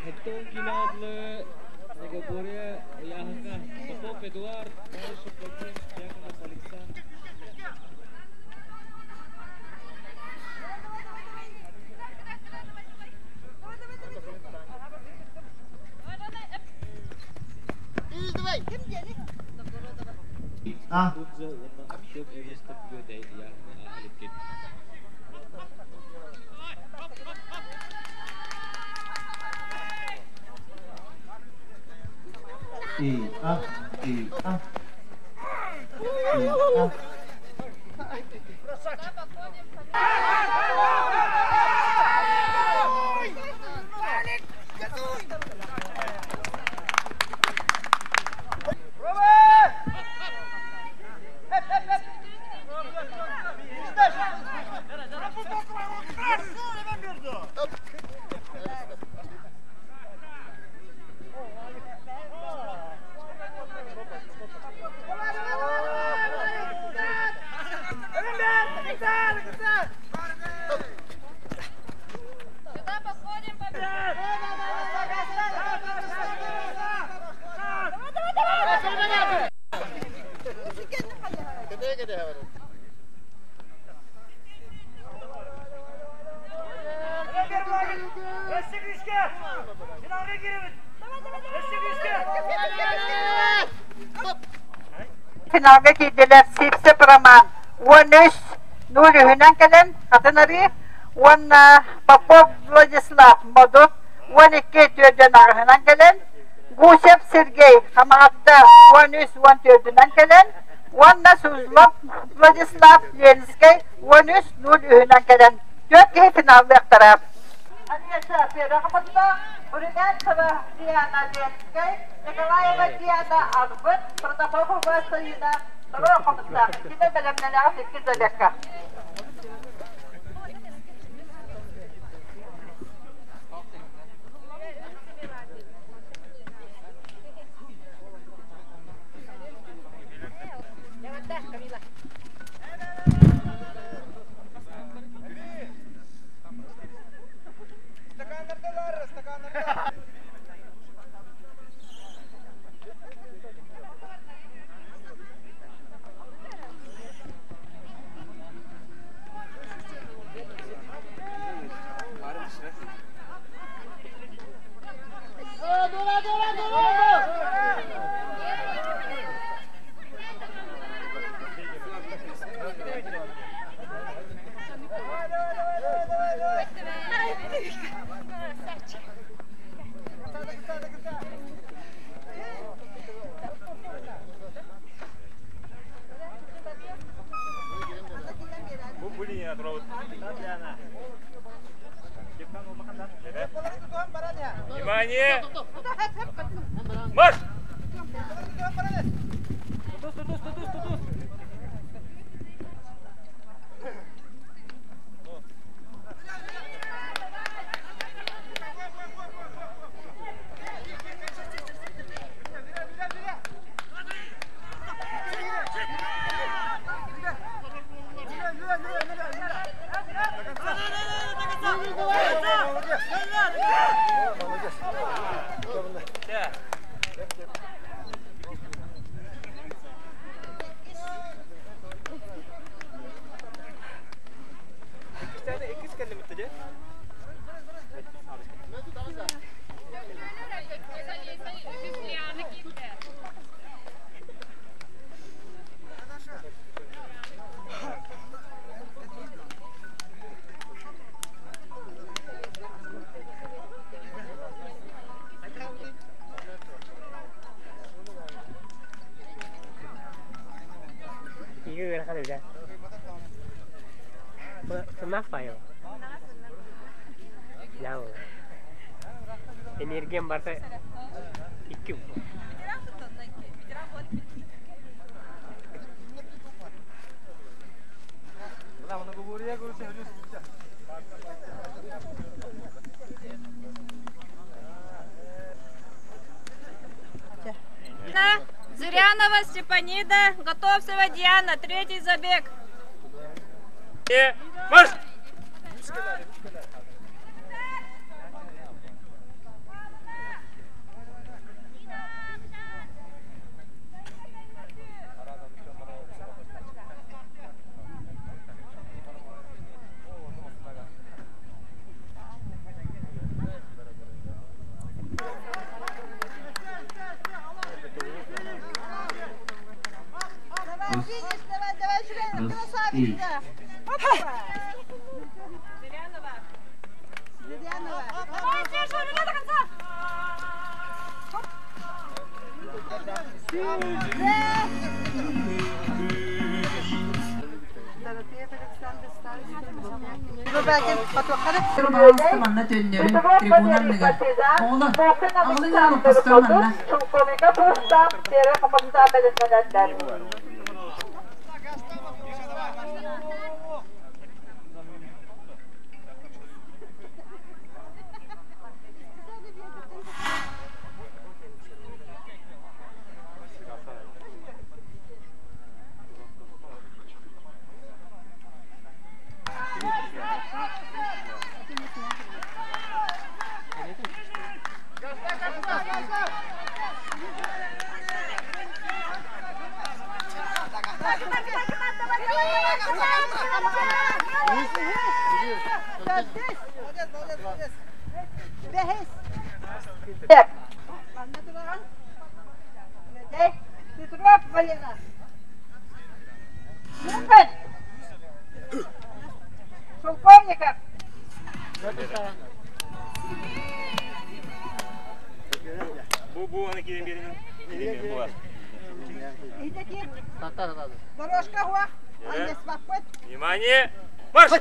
Hittung kilaadle Negatoria Yahaka Popov Eduard Marshall Potin Yakov Alexander Tudze una aktiv evista bjöde yani ahliket Finalga gidiler Sipse Praman. Wonus Nuri Hünankelen Katanari. Won Popov Vladislav Modut. Won iki Türdünar Hünankelen. Gusev Sergey Hamadda Wonus Won Türdünankelen. Won Suzlov Vladislav Lenskay. Wonus Nuri Hünankelen. Dört ki finalga taraf. Aliyasa Ferahmatla. Urigan Sabah Diana Lenskay. Nikolay Diana Albert. Протокол Василина. Второй комиссар. Kita dalam negara kita dekat. Внимание! Марш! Kenapa ya? Jauh. Energi yang berasa ikut. Зырянова Степанида. Готовцева Диана. Третий забег. Марш! Manna dönüyorum. Tribunanlıga. Oğlum. Ağlı yanı pastor manna. Bu ana gidelim birinin bu var. Дорожка хуа. Внимание! Марш!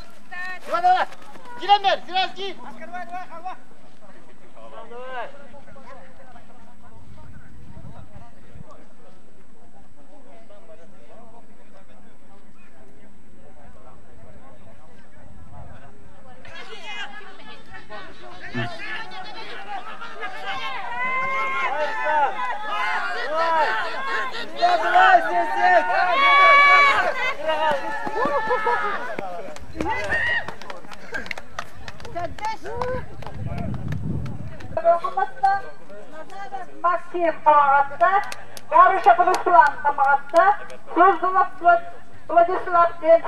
Girenler, Sirazki! Максим Тамагатта, Гарыша Руслан Тамагатта, Суздулов Владислав Ден.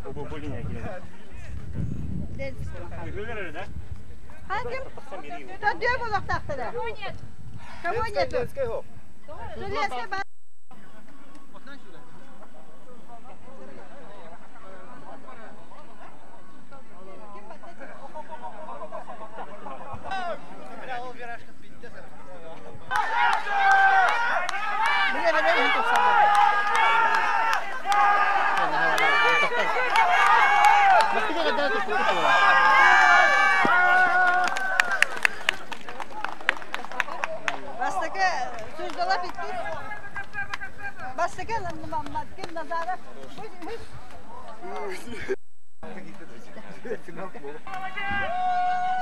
Bu lineye girelim. Görüyorlar da. Hangi? Tadıyor bu noktada. Кого нет? Железный бар.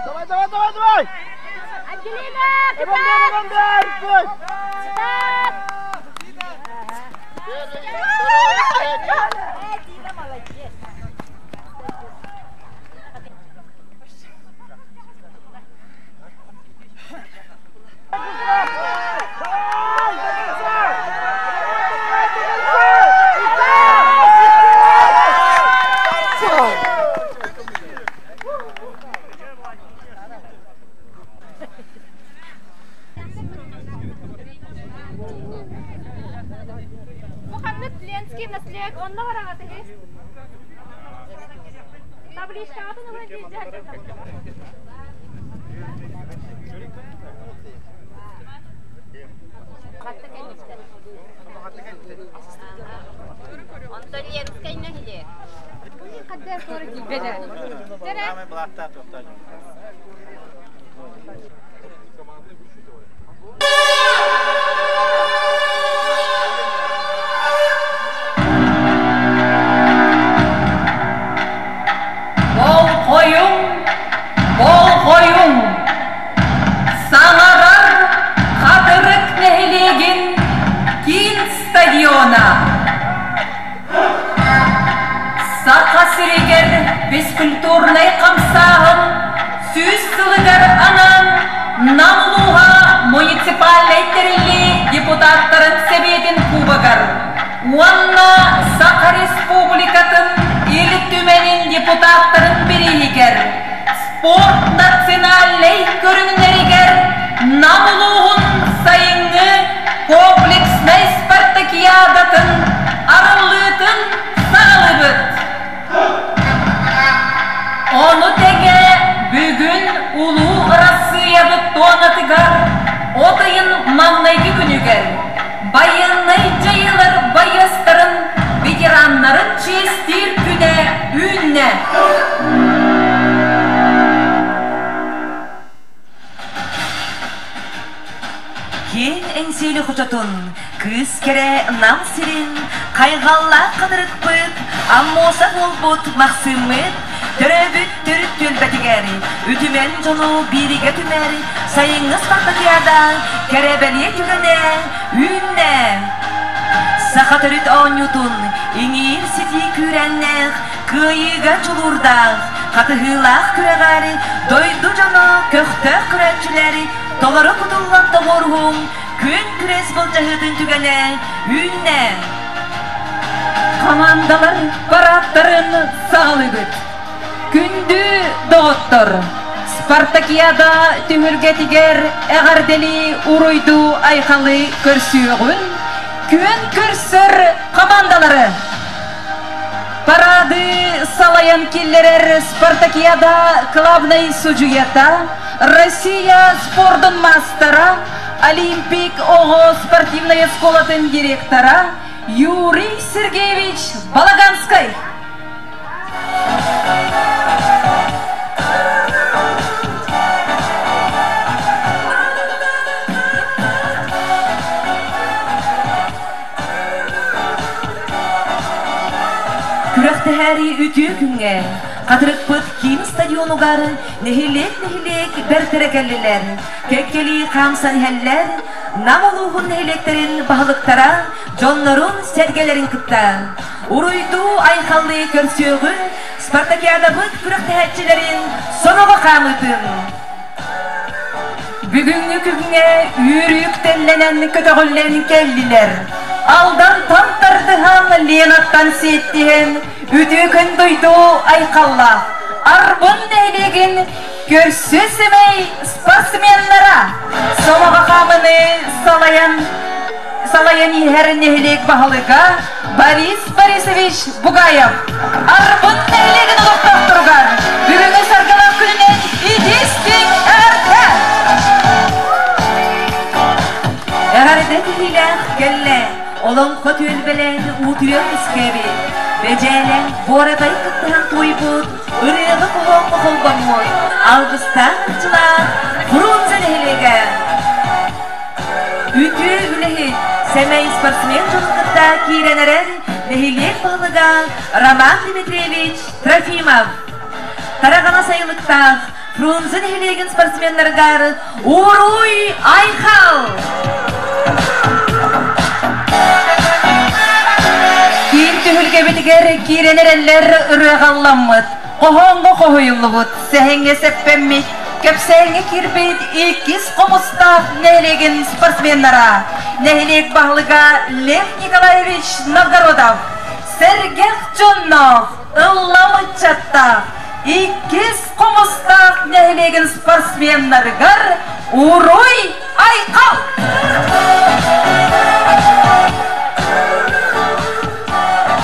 Давай, давай, давай, давай! Ангелина! Эвандер! Стой! Дина, молодец! Мухаммед Ленский наследник, он на ворогах есть. Табличка, а ты на владельце. Он то Ленский на где? Когда скоро тебе да? Самый блатта топтали. Bol koyun, sağarar kadırık nehir. культурный камсағын сүз сылыгар анан намылуға муниципалитерлі депутаттарын себетін кубагар. Уанна Саха Республикатын ел түменин депутаттарын берегер. Спорт националлей көрінлерігер намылуғын сайыңы комплексный спартакиадатын арылытын сағылыбыт. Onu tege bugün ulu Россиябы тонатыгар отайын маңнайғы күнігер. Байыннай жайылар байыстарын ветераннарын честир күне үнне. Кен әңселі құчатын, күз кере нам сирин, қайғалла қадырыт бұд, аммоса ол бұд мақсымыд, түрі-бүт түрі төлбәтігәрі, үтімен жону бириге түмәрі, сайыңыз бақтакияда, кәребәле түгіне, үнне. Сақа түріт оңютын, еңір сети күрәннәқ, күйіға чулурдақ, қатығылақ күрәғәрі, дойду жону көқтөк күрәтчілері, Толары құтылған тоғырғым, күн күрес бұл жағыдың түгәне, үнне. Командалар параттарын сағылыбыд. Күнді доғыттыр. Спартакиада түмілгетігер әғардели ұруйду айқалы көрсүйіғін. Күн көрсір командалары. Парады салаян келлерер Спартакиада клабнай суджуята. Россия спордын мастера, Олимпик ОГО спортивная школатын директора Юрий Сергеевич Балаганский. Күрәкті әрі үті күнге Қатырық бұд кейін стадионуғар, нехилек бәртірекәлілер, көккелі қамсан әллер, намылуғын нехилектерін бағылықтара, жонларын сәргелерін күтті. Ұруйду айқалды көрсеугі, Спартакиада бұд күріқті әтчілерін соныға қамытын. Бүгінгі күгіңе үйріктелленен көтіғілен келділер. Алдан тантардыған ленаттан сеттіген, үті күн дойду айқалла. Арбын нәйлеген көрсөсімей спортсменлара. Солаға қамыны салаян ехер нәйлек бағылыға Борис Борисович Бугаев. Арбын нәйлеген ұлықтақ тұрғар. Бүгінгі сарғалан күнінен идестің әрді. Әғарды тігіләқ кәлі. Олон көтөл білен ұтуен іскәбі. Бәжәлен борадай күттіған той бұд, үрегі құлон-құл баңмой. Алғыстан ұтчылар, бұрынзын әлегі. Үті үліхет, сәмәй спортсмен жолықытта кейренерер, нәхилек бағылыға Роман Дмитриевич Трофимов. Тарағана сайылықтақ, бұрынзын әлеген спортсменлергар Уруй Айқал. Кейін түхілге бітігер кейренер әллер үріғалламыд. Қоғанға қойылы бұд, сәхенге сәппәммет, көпсәңе кірбет екіз қомыстақ нәйлеген спортсменлара. Нәйлек бағылыға Лев Николаевич Новгородов, Сергех Джоннов, Ылламы Чаттақ, екіз қомыстақ нәйлеген спортсменларғар Уруй Айқал.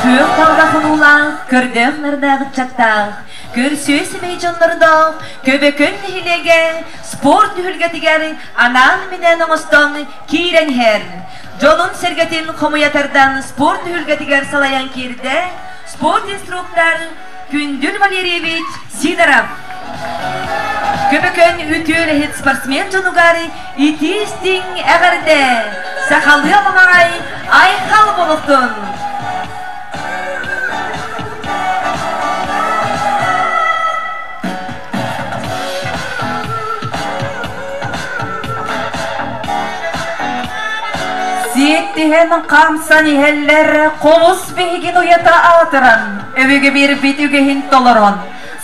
Көк талғақын улақ, көрдіқ нырдағы чаттақ, көрсөсі мейжонлардақ, көбекөн нехилеге, спорт нүхілгетігер, анан менен оңыстан кейрен хер. Жолын сергетін қомуятардан спорт нүхілгетігер салаян керді, спорт инструктор Күндүл Валерьевич Сидоров. Көбекөн үтіл хет спортсмен жонуғары итистің әғірді, сақалды аламағай айқал болықтың. Сиеттіген қамсан ихеллер қолыс бейгін уята атыран, өбеге бір бет үгехін толырын.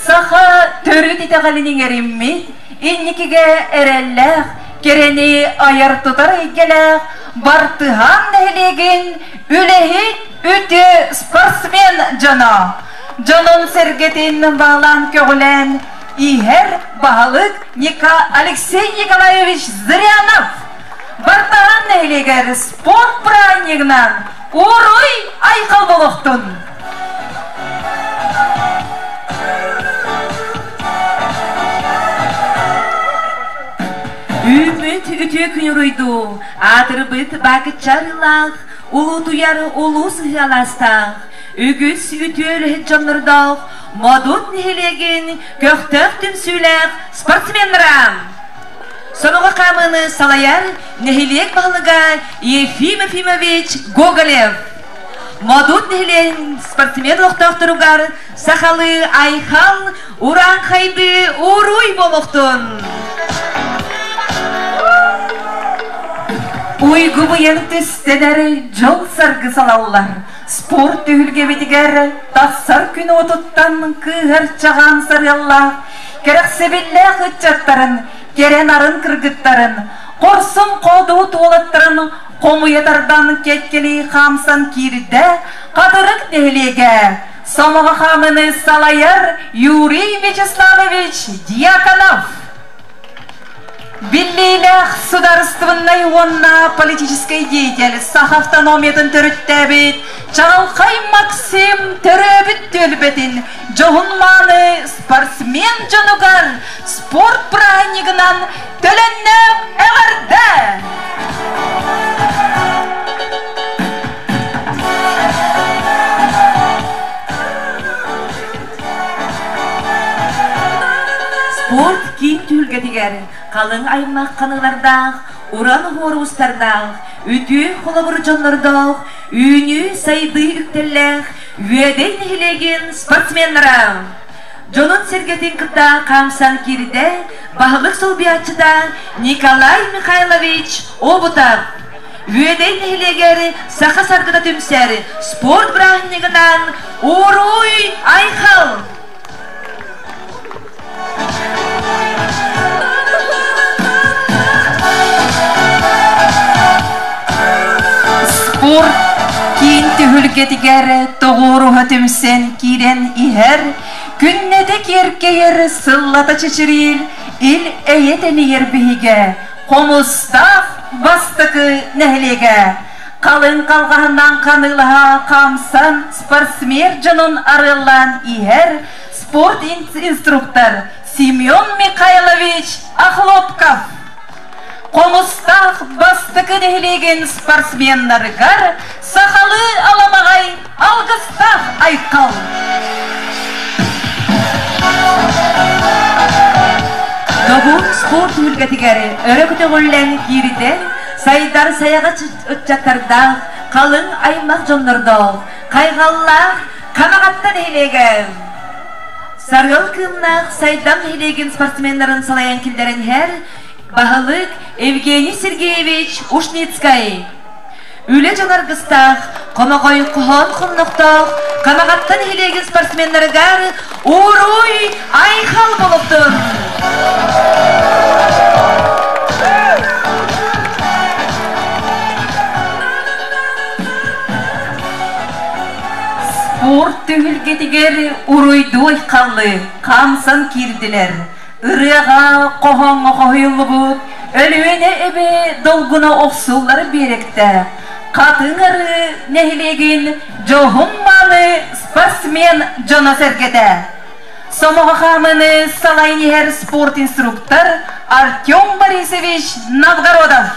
saha törü diteğalinin erimmi, innikige erellek, kereni ayar tutar gelek, bartıhan nehilegin, ülehit ütü sportsmen cana. Canın sergetin bağlan köğlen, iher bahalık Nika Alexey Nikolaevich Zырянов. Bartıhan nehiliger sport praniknan, uruy aykal boluktun. Ümit ütük yürüydü, atırбыт bakıt çarılaq, ulu duyar ulu sıhhalastaq. Ügüs ütül canlardaq, modut nehilegin, köktök tümsülaq, sportsmenram. Sonuğa kamını salayar, nehileg bağlıga Yefim Efimovich Gogolev. Modut nehilegin sportsmen doktorugar, sahalı ayhal, uran kaydı uruy boluktun. Uygu bıyın tüsteleri jol sargı salallar. Sport tühülge bitiger, tassar günü otuttan kıhır çağan sarıyallar. Kerek sebille hıçattарын, keren arın kırgıttарын, korsun kodu tuğlattарын, komu yatardan ketkeli hamsan kiride, kadırık nehlege. Somuğa hamını salayar Yuriy Vячеславович Дьяконов. Биллилях государственной онна политической деятельности сах автономиятын төрүттәбит, Чалхай Максим төрөбүт төлбетин, жогунманы спортсмен жонугар спорт празднигынан төленне эгарда. Спорт кийин түүлгө тигер, қалың аймақ қанылардақ, уран хорустардақ, үті холабыр жонлардақ, үйіні сайды үктелләқ, үйеден нехилеген спортсменлара. Жонын сергетін кытта қамсан кирде, бағылық солбиятчыда Николай Михайлович Обутов. Үйеден нехилегері сақа саргыда түмсәрі спорт брахнигынан Уруй Айхал. Спорт кийин түйүлгетигер тоғуру хөтүмсен кирен ихер, күннеде керкейер сыллата чечирил, ил эйетени ербиге, комустах бастыкы нехлеге. Қалын қалғандан қанылыға қамсан спортсмен жонун арылан ихер, спорт инструктор Семен Михайлович Охлопков. Комустах бастыкы нехлеген спортсменнаргар сахалы аламағай алгыстах айқал. Добун спорт үлгетігері өрөкті ғоллен кириде сайдар саяға үтчаттардақ қалың аймақ жонлардақ қайғаллақ қанағатта нехлеген. Саргал кымнақ сайдан нехлеген спортсменнарын салаян келдерін хер Бағылық Евгений Сергеевич Ушницкай. Үлі жанарғыстақ, қомағой құған құмнықтақ, қамағаттан хелеген спортсменлерігер Уруй Айхал болуптын. Спорт төгілгетігер Уруйду Айхаллы қамсан кирділер. Ырыға қоғанға қойылы бұд, өлуіне әбе долгына оқсулары беректі. Қатын ұры нәхілеген жоғынманы спортсмен жона сәргеді. Сомаға қамыны салайнер спорт инструктор Артем Борисович Новгородов.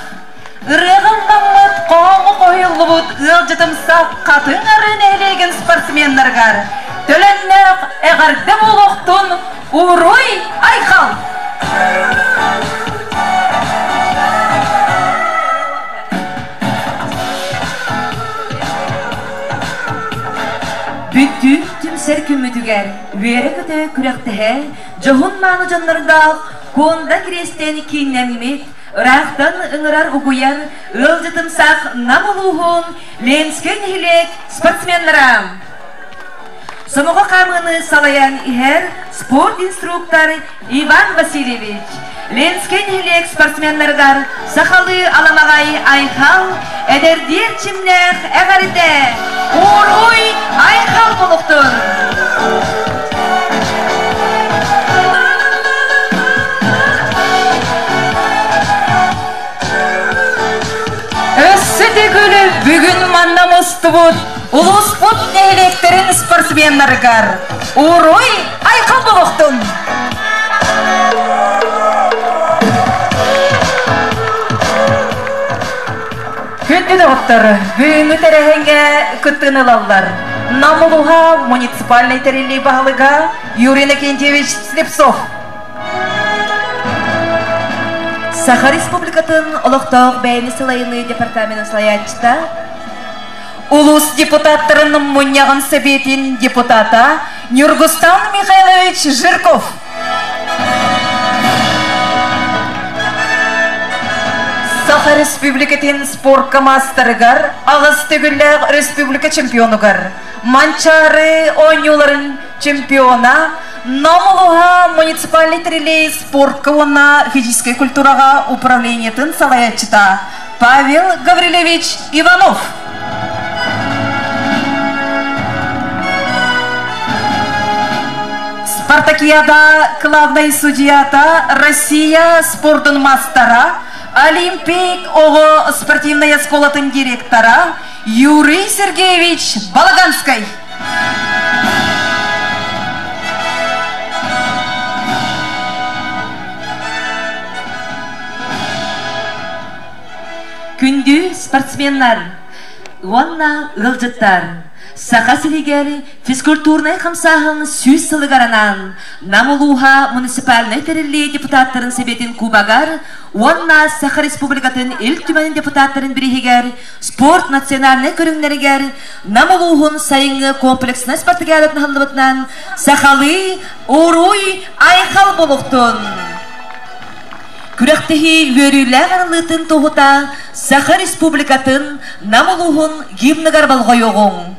Ырыға қамыт қоғанға қойылы бұд, ұлжытымса қатын ұры нәхілеген спортсменлергар. Төленнәқ әғарды болуқтың Уруй Айхал. Бүттү түмсер күмүтүгер, вері күті күректіхе, жоғын маңы жонлардақ, конда крестен кейнеммет, ұрақтан ұңырар ұғуяр, ұлжытымсақ намылуғын, ленскен хилек спортсменларам. Сынуға қамыны салаян ихер спорт инструктор Иван Васильевич. Ленскенелек спортсменлердар сахалы аламағай айхал, әдердер чимнәқ әғарыды. Уруй айхал болуқтыр. Өссетігілі бүгін мандамысты бұд. Улус бұд нәйлектерін спортсменлергар. Уруй айхал болуқтын. Күндіні ұттыр, бүгінгі тәрәхенге күттіні лалдар. Намылуға муниципальный тәрелі бағылыға Юрий Накентьевич Слепцов. Саха Республикатын ұлықтауық бәйіні сылайыны департаменті слаятчыта, улус депутаттарының мұнияғын сөбетін депутата Нюргустан Михайлович Жирков. Саха Республикатын спорт мастырыгар, ағыз төгілләғ республика чемпионугар, манчары ойнуларын чемпиона, намылуға муниципальный трилей спорт кауына физической культураға управлениетін салаятчыта Павел Гаврилевич Иванов. Спартакиада главной судьята Россия спортын мастара, Олимпик ого спортивная школатын директора Юрий Сергеевич Балаганский. Күнді спортсменлар, уанна ғылжыттар, сақа сілігер физкультурный қамсағын сөз сылығаранан, намылуға муниципальный тәрелі депутаттарын себетін кубагар, уанна Саха Республикатын ел түмәнін депутаттарын бірігер, спорт национальный көріңлерігер, намылуғын сайыңы комплексны спартакиадатын ғылыбытынан, сақалы, уруй, айқал болуқтын. Күрәқтігі өріләғанлытын тоғыта Саха Республикатын намылуғын гимнігар балғайоғын.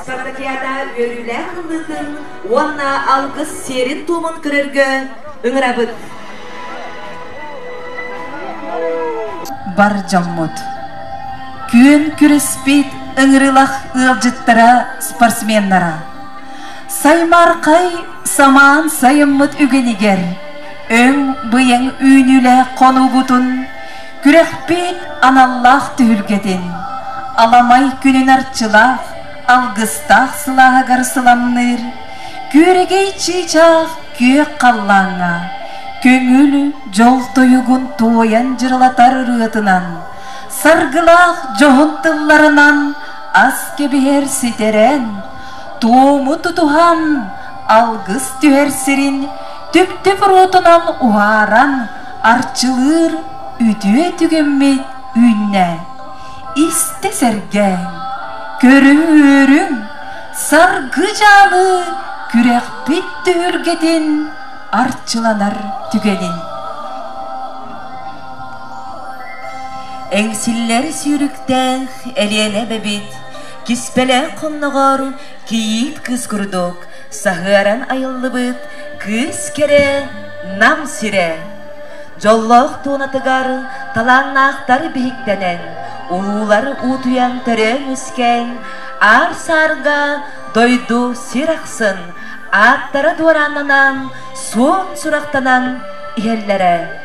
Спартакиада өрілі қылдытын, онна алғыз серін томын көрерге үңірабыд. Бар жаммуд. күн күреспит ыңырылах ылжыттара спортсменнара. Саймаркай саман сайыммыт үгенигер, өң быйың үйнүле кону бутун, күрекпит аналлах түһүлгедин, аламай күнүн арчылах, алгыстах сылаагар сыламныр, күрегей чыйчах күйек қаллаңа, көңүл жол тоюгун тоян жырлатар ырыытынан, саргылах жоғын тылларынан аз кебер ситерен, тууму тутухан алгыс түһерсирин, түп-түп ротунан уаран арчылыр үтүе түгеммет үнне. Исте серген, көрүрүң, саргы жалы күрек бит түһүлгедин арчыланар түгенин. Эңсиллер сүйрүктен элене бебит, киспеле конногор кийит кыз курдук, сахыран айыллыбыт, кыз кере нам сире. Жоллох туунатыгар талаңнақтар бейіктенен, улулар утуян төрен өскен, ар сарга дойду сирақсын, аттары дуаранынан, суын сурақтанан иеллere.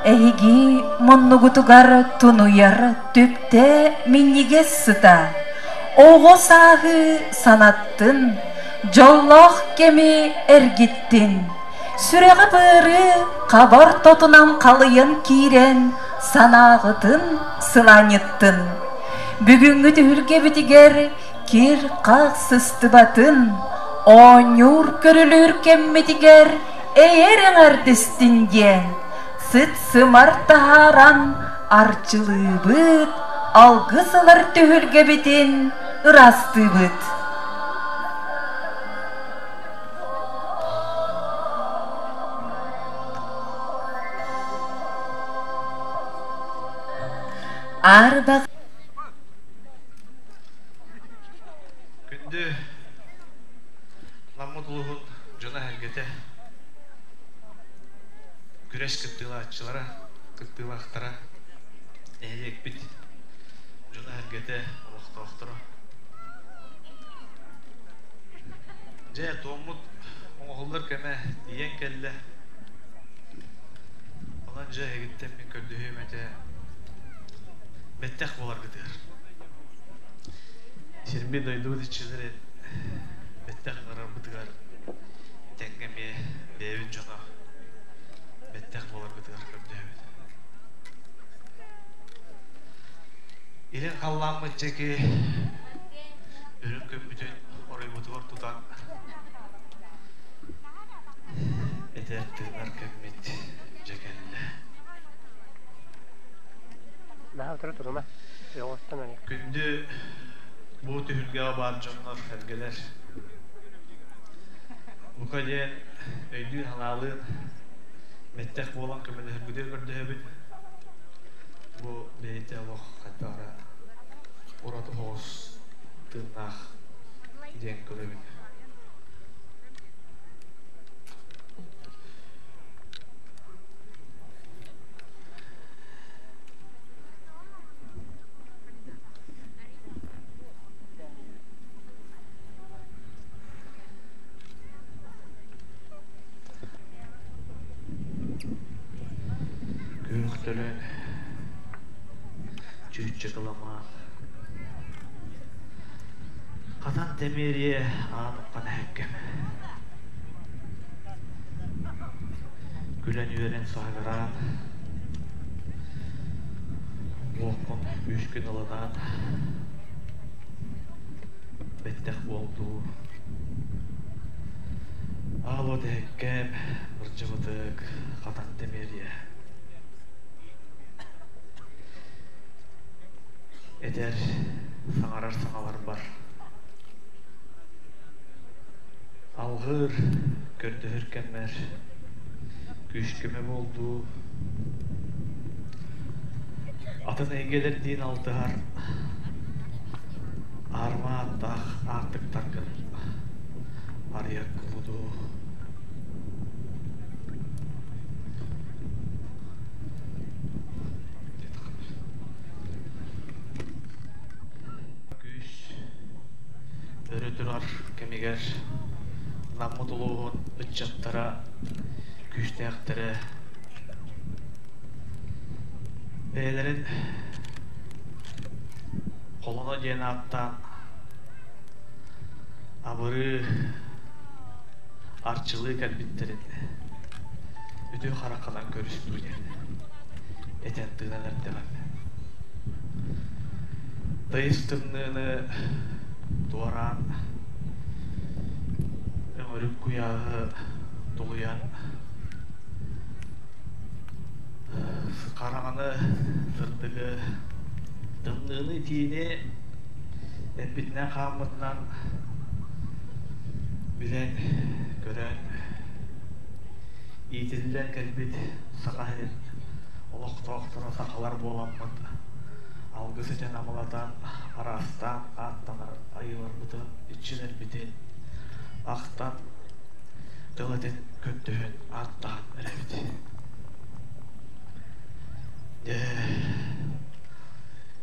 Эйги моннугутугар тунуяр төпте минниге сыта, ого сағы санаттын, жоллох кеми эргиттин, сүреға быры қабар тотунан қалыйын кирен, санағытын сыланыттын. Бүгінгі түхілге бітігер кир қақ сыстыбатын, оңюр көрілір кемметігер эйерің ардестінден. Сыт сымар тахаран арчылы бұд, алғысылар түхілге бітін ырасты бұд. Арбақ күнді намыдылығын жона әргеті күреш кыттыла атчылара, кыттыла ақтара әйек бит жона әргеті оқты-оқтыра. Жай тоғымыд оңғылдар кәмә дейен кәлі. Олан жай әгіттен мен көрдіғі мәте беттәк болар кытыгар. Сермей дойду дичилер беттәк аңарар бытыгар. Тәңгәме бәйбін жона беттәк болар кытыгар көрдөбүт. Илен қалламы жеке өрін көмбүтін орай бутугар тутан. Этер тыгар көмбүт жекелі. Күнді бұл түхілге бар жонлар әргелер. Бұқа дейін өйдін халалын меттәк болан көмелі үргідер көрді өбін. Бұл бейте лоқ қаттара ұраты хоғыз тыңнақ ден көребін. Köyüktölün çüğütçe kılaman Katan temiriye anıpkan hekkem Gülen yüren sahagaran Oğkun üçkün ılınan Bettek oldu Alo de hekkem Mırcıvıdık Katan temiriye Eder, sağarar sağalar var. Alğır, gördü hürkenler, güçküme oldu. Atın engeler din aldılar. Arma dağ artık takın, arıya kuludu. кемигер наммутулуğun ытчаттара күстәктәре бәйләрен қолына ден аттан абыры арчылы кәлбиттерін үтü харақадан көріспүйден әтен тыналар деген дайыстымныны туаран өңірік күйағы тұлыян қарағаны сырдығы дымныны тиіне әпбітінен қамырынан білен көрен иетелілен кәлбет сақайын олық-тоқтыра сақалар боламын алғы сетен амалатан арастан аттанар айылар бұтын үтшін әлбетен ақтан дылытын көптігін аттан әрәбет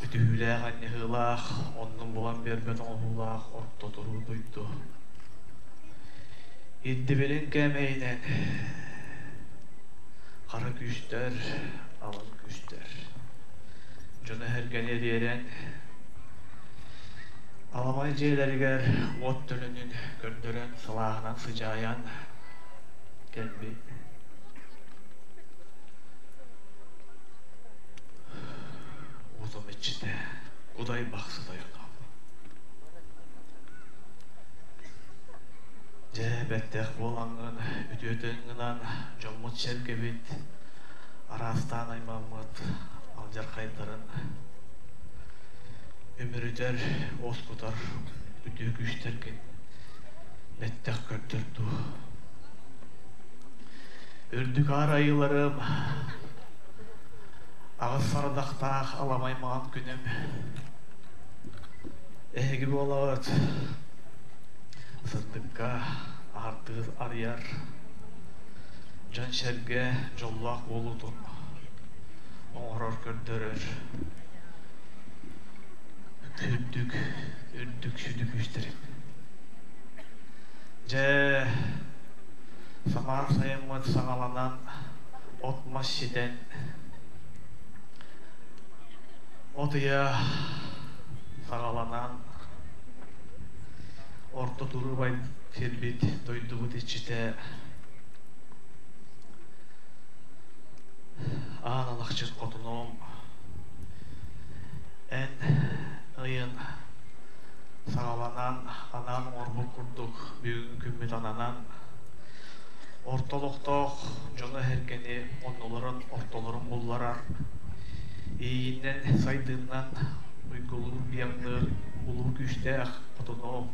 бүтүләк аннығылақ онның болан бербет оңғылақ отто тұру дойду еддібелін кәмейнен қара күштер алын күштер жоны әрген еререн аламай жейлергер от түлінін көрдірен сылағынан сыжаян кәлбей uzun içinde Kuday baksıda yonam Cebettek bolangın üdüdüngünan Jommut şergebit Arastan aymamıt Alcar kaydarın Ömürüder oskutar Üdü güçterkin Nettek kördürdü Ürdük arayılarım Ağız sardaqtaq alamayman günüm Egi bolat Sırdıkka artığı arıyar Can şerge jollaq boludun Oğrar kördürür Ürdük şüdüküşterim Ce Samar sayımız sağalanan Otmaz şiden Otuya sağalanan orta duru bay terbit doydu bu içite analakçın kotunum en ıyın sağalanan anan orbu kurduk büyük kümmet ananan ortalıkta jonu herkeni onların ortaların bullarar İyinden saydığından uygulur biyanlar ulu güçtek otunu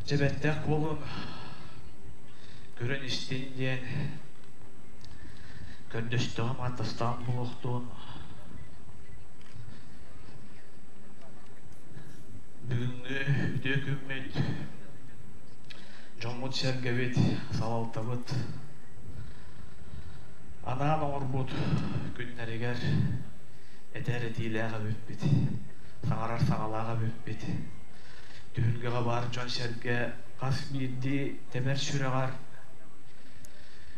cebettek olun görün isteyen köndüstüğüm atastan buluktun bugünkü dökümmet Jommut şergebet salaltabıt Anan orbut günleriger eder etilaga büpbit sağarar sağalaga büpbit düğülgege bar jon şerge kas birdi temer şüregar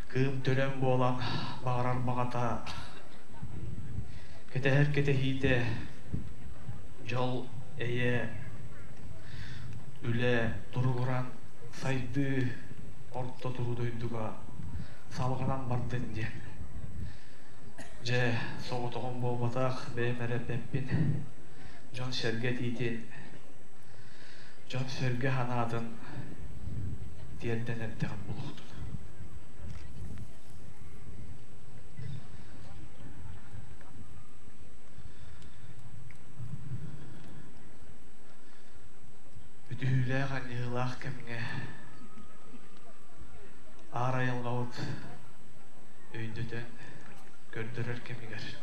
kığım tölen bolan bağırar bağata kete her kete hite jol eye üle duruguran saydı orta turu doyduga salgınan bardın diyen Je soğutuğun boğbataq beymere peppin Jon şerget itin Jon şerge hanadın Diyerden ettiğin buluqdun Ütühüle ganiyılaq kemine Arayın gavut Öydüden Gördürür kemiger.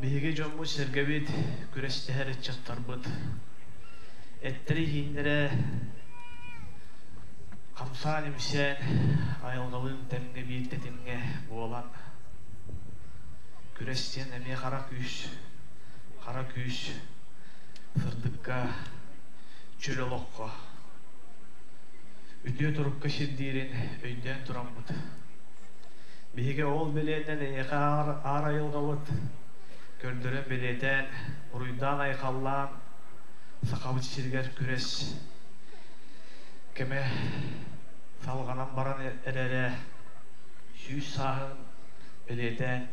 Bege Jommut şergebit güreşte her etçattar bud. Etteri hindere kamsan imşen ayılgalın temge biyetetimge boğalan. Güreşten eme kara küş, sırdıkka çölolokka. Ütüye turukka şirdirin öйден turamıt. Bihige ol beleden eyeke ağır ayılgavıt. Gördüren beleden uruydan aykallan sakavıt şirger küres. Keme salganan baran erere süs sahın beleden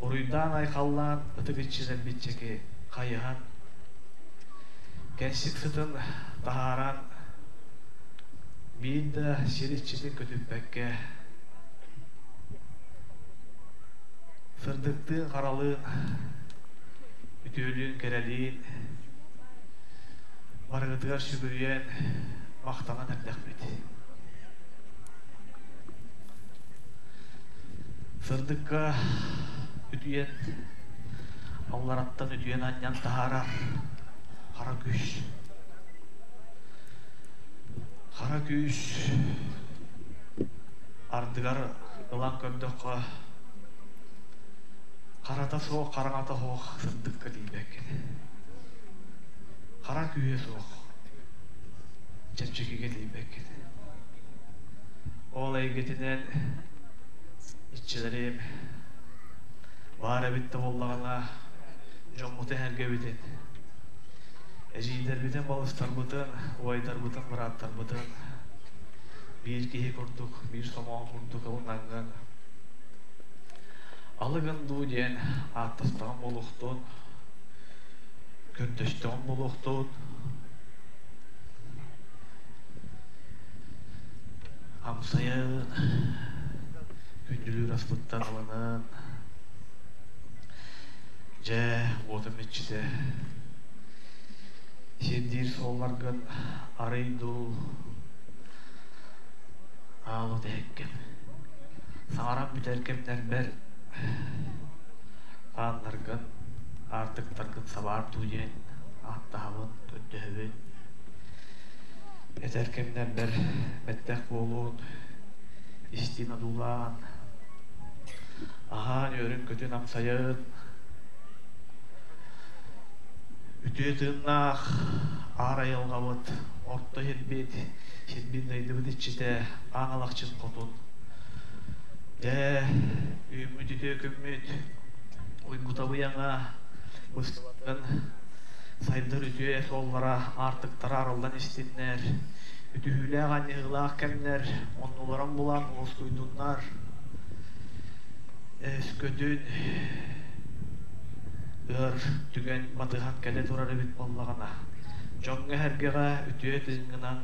uruydan aykallan ıtık içinden bitçeki kayıhan. Gençlik sıtın taharan bir de şiritçinin kötüpbekke sırdıktığın karalığın ütüylüğün kereliğin vargıtıgar şükürüyen maktanan erdekmedi. Sırdıkka ütüyen Allarattan ütüyen anyan taharar kara güç. Kara güç ardıgar ılan köndökka karata soğuk, karangata soğuk sırdıkka deybek. Kara güye soğuk çepçekige deybek. Olay getinen iççilerim var bitti bollağına jomutu hergebidin. Ejiyder biten balıstar bıtın, uayдар bıtın, bırattar bıtın. Bir kihi kurduk, bir somağı kurduk alınangan. Alıgın duğu diyen attastağın boluğtun, köntöştağın boluğtun. Hamsayın, gündülür asbıttan alının. Je, botum içide. Şeddir sollargın araydı ağlı tehekkem. Sağıran büterkemler ber anlargın artık targın sabar tuyen ahtağın köndöhübün. Eterkemler ber mettek bolun istin adulan ahan yörün kötü namsayın. Ütüye tığınnak ağır ayılgavıt, orta şedbin daydıbıt içite ağalakçın kotun. De, ümmüt ütüye kümmüt, uyguta bu yana, bıstığın, saydır ütüye sollara artık tararıldan istinler. Ütühüle gani hılaq kemler, onnuların bulan uğuz duydunlar. Esködün, tügen batıhan kele durarı bit bollağına. Jonga hergeğe ütüye tığınan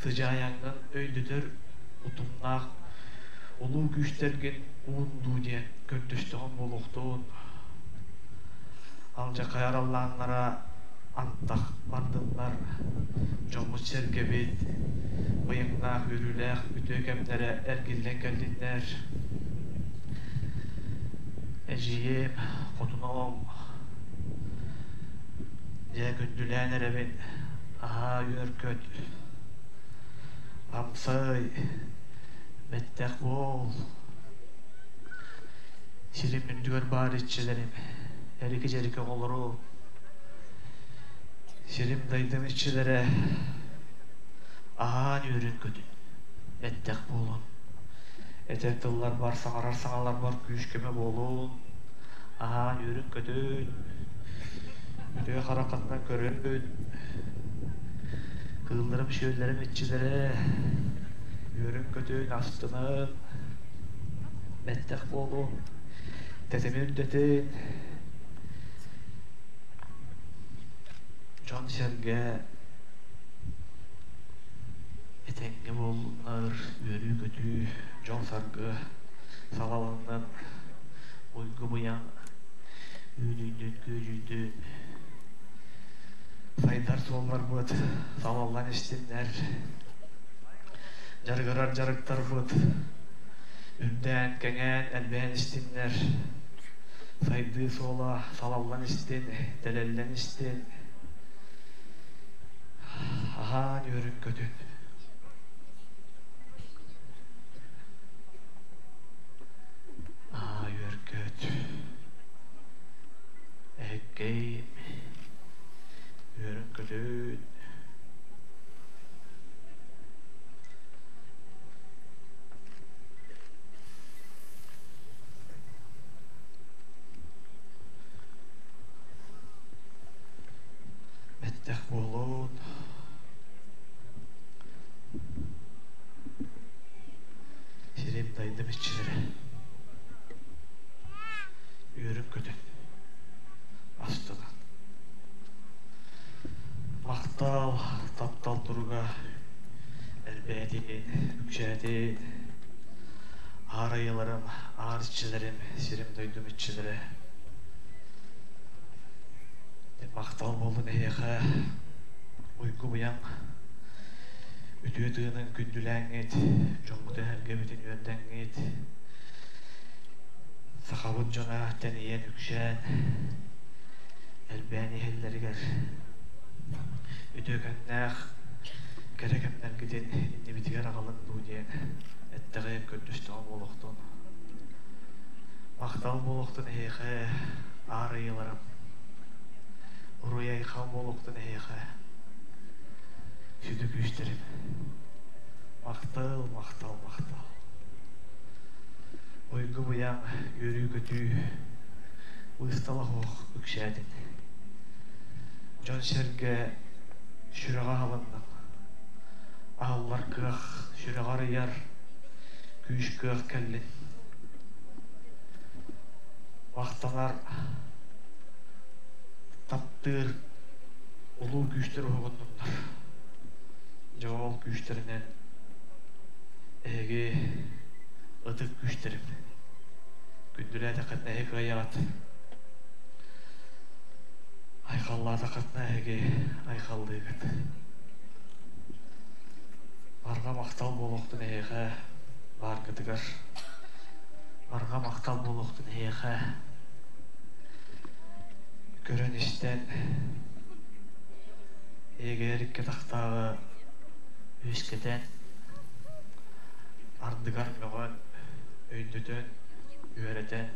sıcayangın öydüdür utumnaq. Ulu güçtergen uğundu diyen köntöştüğün boluğtuğun. Alca kayar Allah'ınlara antaq bardınlar. Jomuz sergebit, bıyıngaq, yürülaq, ütüye kemlere ergilden geldinler. Ejiyim, kotunağım. Je gündülen erebin, aha yörköt. Amsay, mettek bol. Şirin mündüger bari iççilerim, eriki cerike oluru. Şirin daydım iççilere, aha yörün kötün, mettek bolun. Etek dıllar var, sağarar sağalar var, güçkeme bolun. Aha yörün kötün. Ütüye harakatından görün. Kığıldırım şöyllerim iççilere. Yörün kötün astının. Mettek bolun. Tetemi ündetin. Can serge. Etenge bolunlar. Yörü kötü. Can sargı. Salalandan. Uygu buyan. Ülündün gücündün. Saydar sollar bıt, salallan istinler. Jargırar jarıktar bıt, ünden kengen elben istinler. Saydı sola, salallan istin, delellen istin. Aha yörün kötün. Aha yör köt. Ekkeyin. Yörün kötün. daydım işçilere. Yörün kötü. Astıdan. Maktal, taptal turga. Elbette, yükseldi. Ağır ayılarım, ağır işçilerim, sirim duydum işçilere. Maktal bolun eyeğe, uyku buyan. Ütüye tığının gündülen et, çoğumuda hergebetin yönden et. Sakabın cona deniyen yükselen, elbeni helleri ger. Ütüye kennağ, gerekemler gidin, indi bitiger ağalın bu diyen. Etteğim kötüstüğüm boluktun. Maktal boluktun eyeğe, ağır ayılarım. Uruya yıkan boluktun eyeğe. Südü güçlerim. Maktal, maktal, maktal. Uygu buyan, yürü kötü. Uystalı hoğ, yükseldin. Can serge, şurağa halından. Ağlar kığ, şurağa rıyar. Güç kığ kellin. Vaktalar taptır, ulu güçler hoğundunlar. Çoğul güçlerinden ege ıdık güçlerim. Gündüle de katna ege ayat. Aykallığa da katna ege aykallığı kat. Barga maktal boluktun ege var gıdıgar. Barga maktal boluktun ege. Görün işten ege erikke taktağı üskeden ardıgar meğen öndüden üereden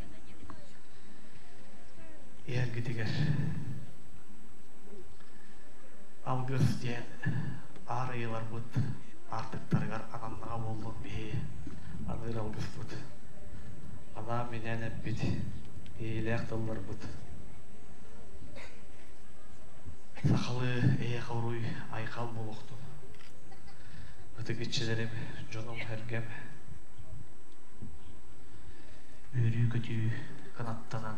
yer gidiger algıs diyen ağır ayılar bud artık targar ananlığa boldun bir anır algıs bud ana minen ebbit eylek dallar bud sakalı eyek oruy aykal boluktun. Öteki iççilerim, canım hergem. Yürü kötü kanattanan.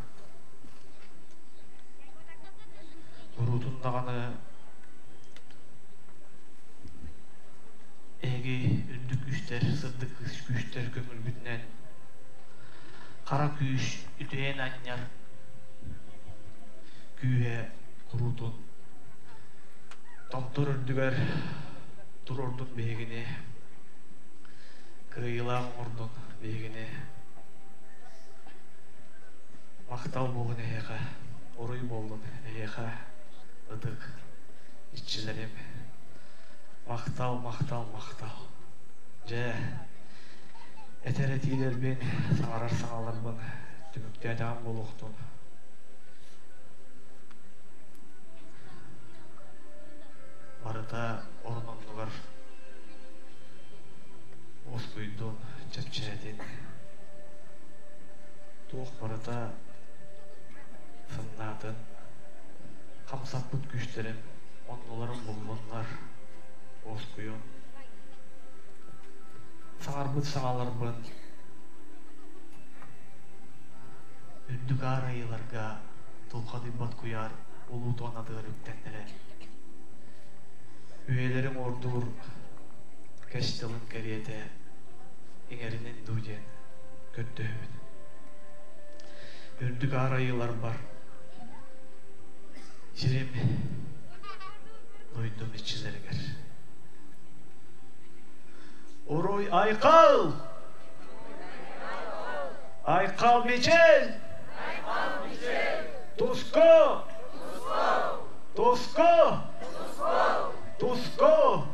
Urudun dağını egi ündük güçler, sırdık güçler kömür günden. Kara güç, üteyen anyar. Güye urudun. Tamtur öndüger. Dururdun beğeni, kıyılan ordun beğeni. Maktal bolun eyeğe, oruy boldun eyeğe, ıdık işçilerim. Maktal, maktal, maktal. Ce, eter etiler ben, sağarar sağalarmın, tümükte adam boluktun. Barıda ormanlılar oskuydun, çepçeledin. Tuğuk barıda sınladın. Kamsaput güçlerim, onluların bulgunlar oskuyun. Sağarbıt sağalarбын. Ündük arayılarga tulkadı bat kuyar, ulu tonadığı rüktenlere. Üyelerim ordur, keştalın keriyete, inerinin duyden, köttüğün. Ündük arayılar var. Şirim, duydum iççileri ger. Oruy aykal! Aykal biçel! Tusko! Tusko! Tusko!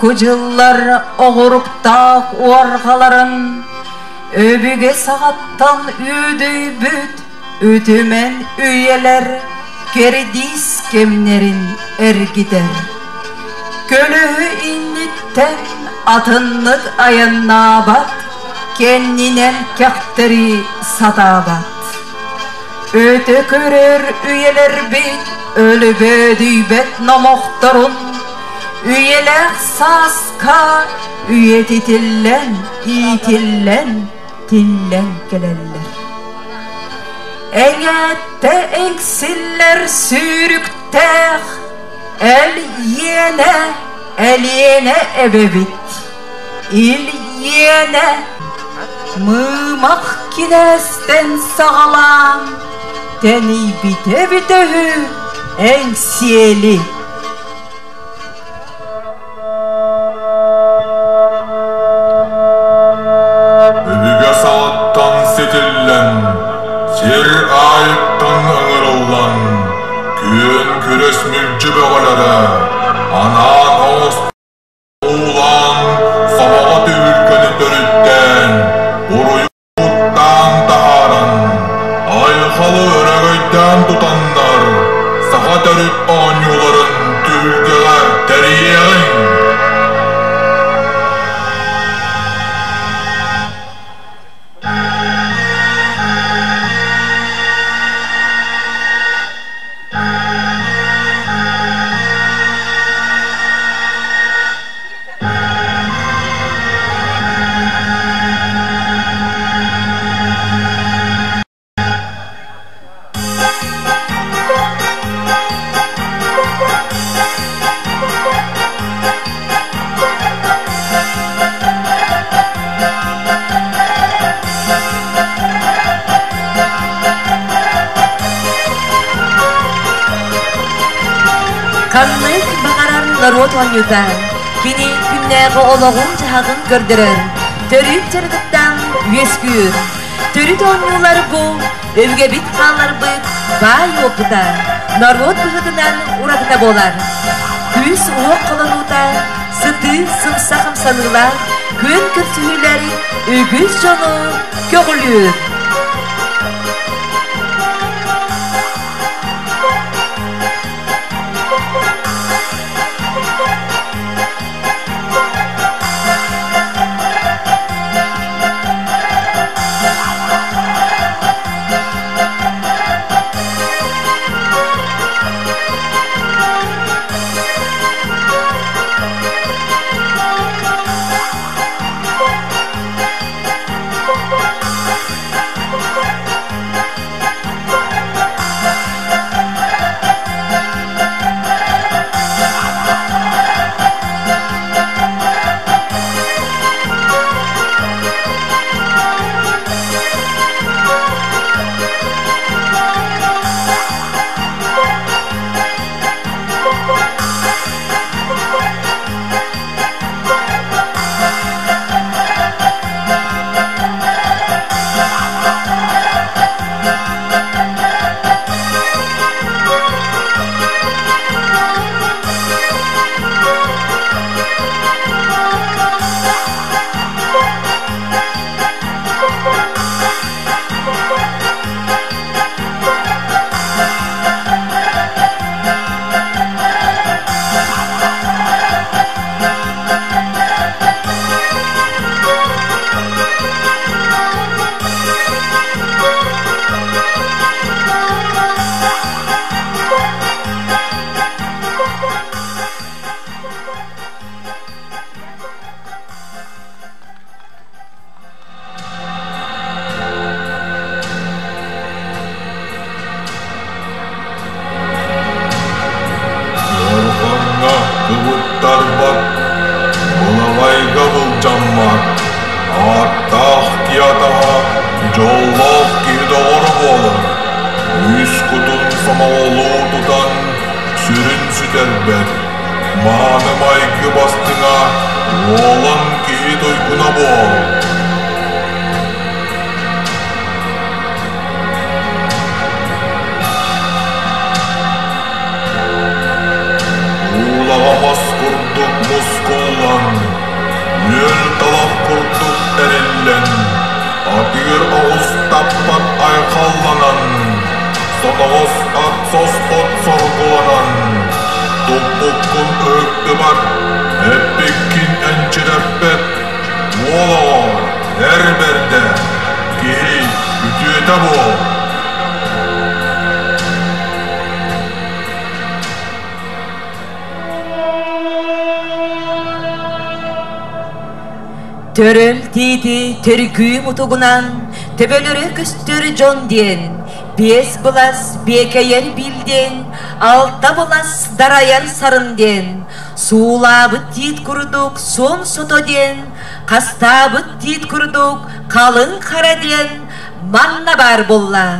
Kucıllar oğurupta uargaların öbüge sağattan üdüy büt ötümen üyeler keridis kemlerin ergider kölü innitten atınlık ayınna bat kendinen kakteri satabat öte körer üyeler bit ölübe düybet namohtarun üyeler saska üye titillen itillen tillen gelirler Eğette eksiller sürükter el yene ebebit il yene mımak kinesten sağlam teni bite bitehü ensiyeli Öbüge sağattan setillen Ser ayıptan ıngırıllan Küün küres mülcü beğalara Anan oğuz oğulan Sabağa tüvülkeni dörütten Boruyu uttan taharan Ayhalı öregöyden tutanlar Sağa dörüt anyuların tüvülkege teriyeğin Kanlık bakaran narot oynudan Kini kümnäge olağın cahagın gördürer Törüp çırgıttan üyeskür Törüt oynular bu Övge bit kallar bıt Vay okuda Narot bıhıdınan uğrakta bolar Küs uğuk kalanuda Sıtı sımsakım sanırlar Kün kürsühüleri Ügüz jonu kögülür Ekkin ençideppet, oğlağın her berde, gehi ütüyete bu. Törül titi törgü mutugunan, töbölürü küstür jon diyen, Bes bulas bekeyer bildin, altta bulas darayar sarın den, suulabı tit kurduk son soto den, kastabı tit kurduk kalın kara den, manna bar bolla.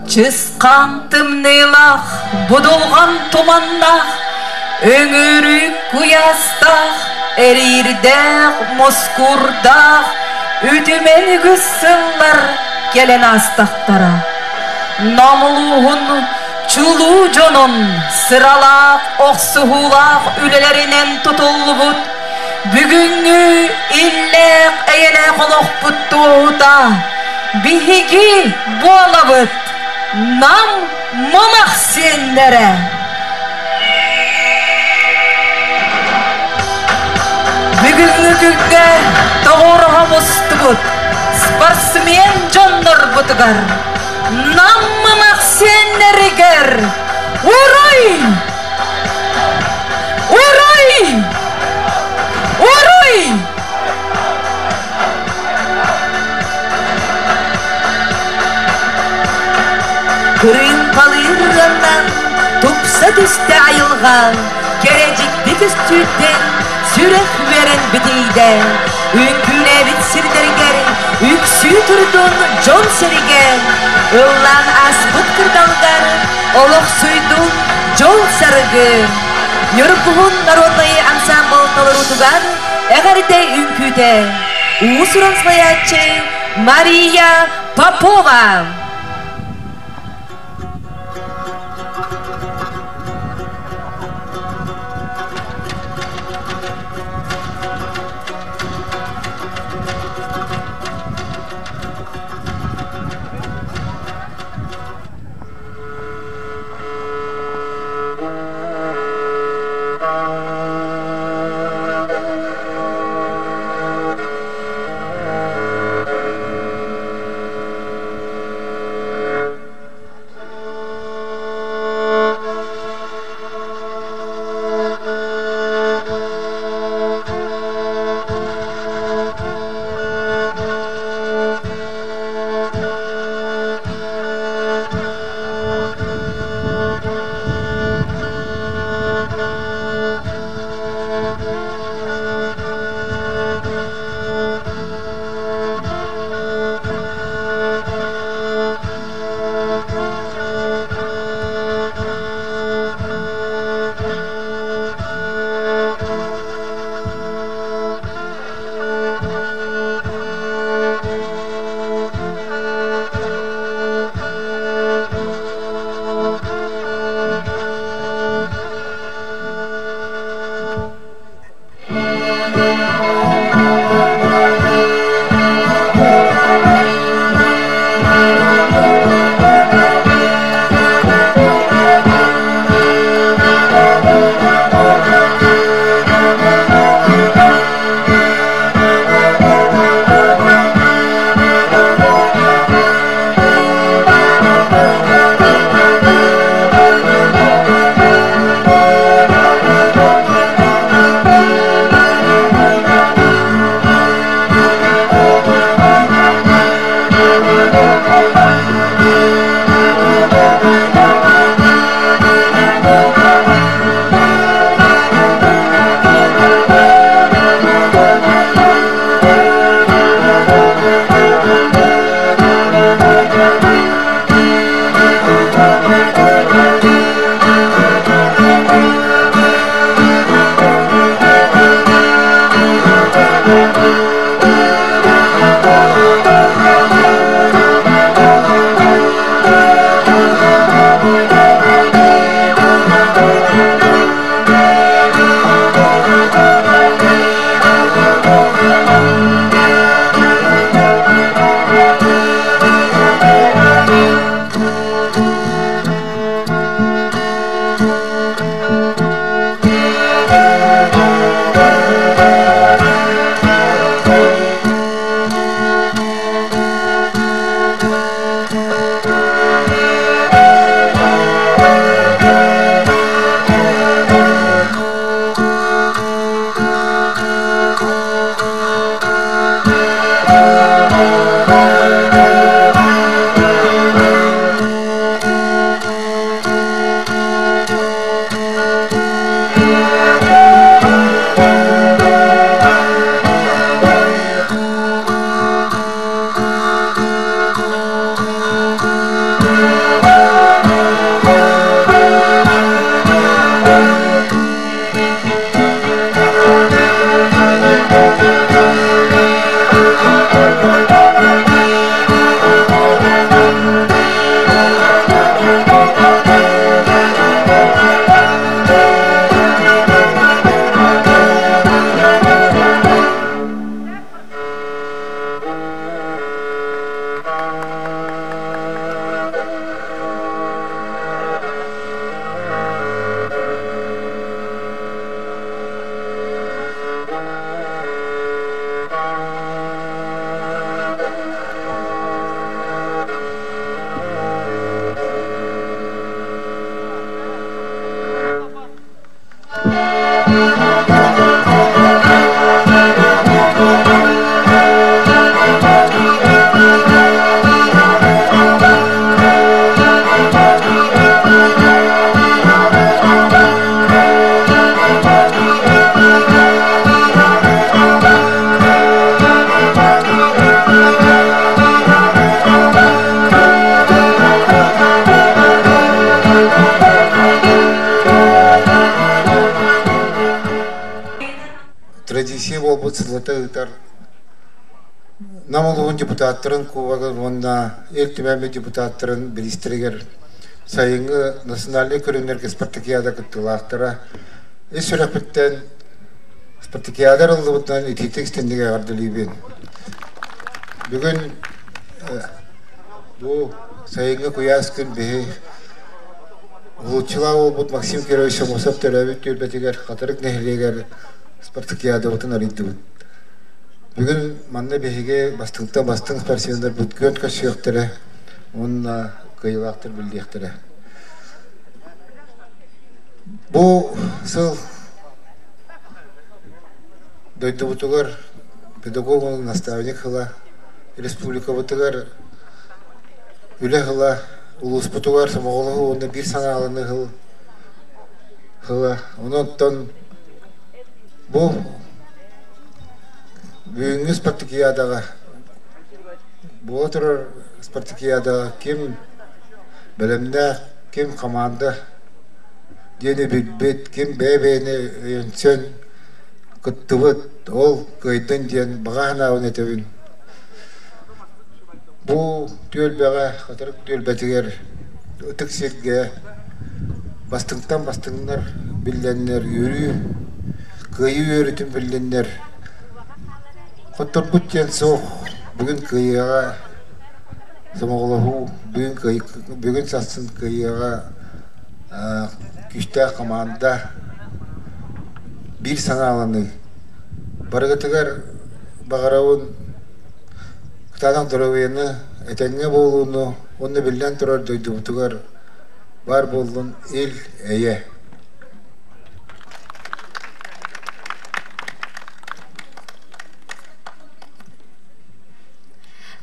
Çıskan tımnılaq, budulgan tumanlaq, öngürük kuyastaq, erirdaq, muskurdaq, ütümen gıssıllar gelen astaqtara. Namluğun, çulu jonun, sıralaq, oqsuhulaq, ülelerinen tutulbut, bugünkü illaq, eyene qoloq puttuğuta, bihigi bolabıt, nam mamak senlere. Bugünkü günde doğruğa mustubut, sportsmen jonlar butugar, nam mamak senleri ger. Uray! Uray! Uray! Kırın kalırından tupsa düste ayılgan, gerecek bir üstüden sürek veren biteyden, ünküne bitsirderger, üksü turdun jon serigen, ıllan aspıt kırdalgar, olok suydun jol sarıgın. Yorguhun народный ансамбл Толорутуган, эгарите ünküde, usuran sayaçı Maria Popova. Традиция болбут сылыта ытар намылуын депутаттарын кубагын онна элтимәме депутаттарын билистерегер сайынгы национальный көрүнерге спартакиада кыттылаактара эс сүрөпүттен спартакиадар ылдыбытынан ититик стендиге кардылыбын бүгүн бу сайынгы куяс күн бе улуччула болбут Максим Кирович Самосов төрөбүт түрбетигер катырык нехилегер спартакиада отын арыйдыбыт. Бүгін манна бехиге бастың спортсмендар бүткөн көсүйөктері, онна кыйылақтыр білдектері. Бұл сыл дойдыбытығыр педагогын наставник хыла, республика бұтығыр үлі хыла, улус бұтығыр самоғылығы онда бір саналыны хыла. Онын бұл бүгінгі спартакиадаға бұл отырыр спартакиадаға кем білімді, кем команда дені білбет, кем бәбәйіні өйінсен күттібіт, ол көйдің ден бағана өнетебін. Бұл төлбәға, қатырық төлбәтігер өтік серге бастыңнар білденлер үрі кыйы өрүтүн билдендер. Коттор буттен соқ бүгүн кыйыга самоголову бүгүн сасын кыйыга күчтө команда бир саналаны барыгытыгар багарабын кытадан дөрөбүнү этеңге болууну оны билден турар дойдубутугар бар болдун эл эе.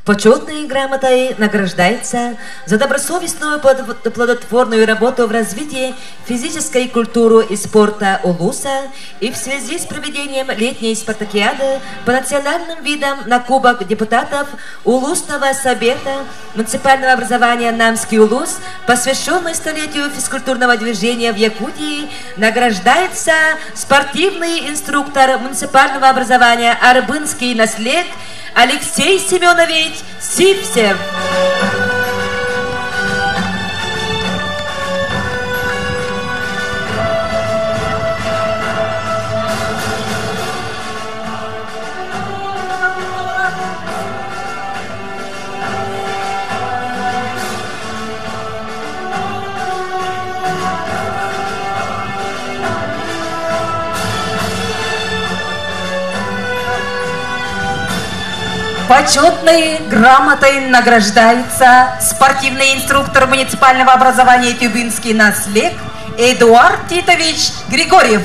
Почетной грамотой награждается за добросовестную плодотворную работу в развитии физической культуры и спорта Улуса и в связи с проведением летней спартакиады по национальным видам на Кубок депутатов Улусного совета муниципального образования Намский Улус, посвященный столетию физкультурного движения в Якутии, награждается спортивный инструктор муниципального образования Арбынский наслед Алексей Семенович Сипсев. Почетной грамотой награждается спортивный инструктор муниципального образования Тюбинский наслед Эдуард Титович Григорьев.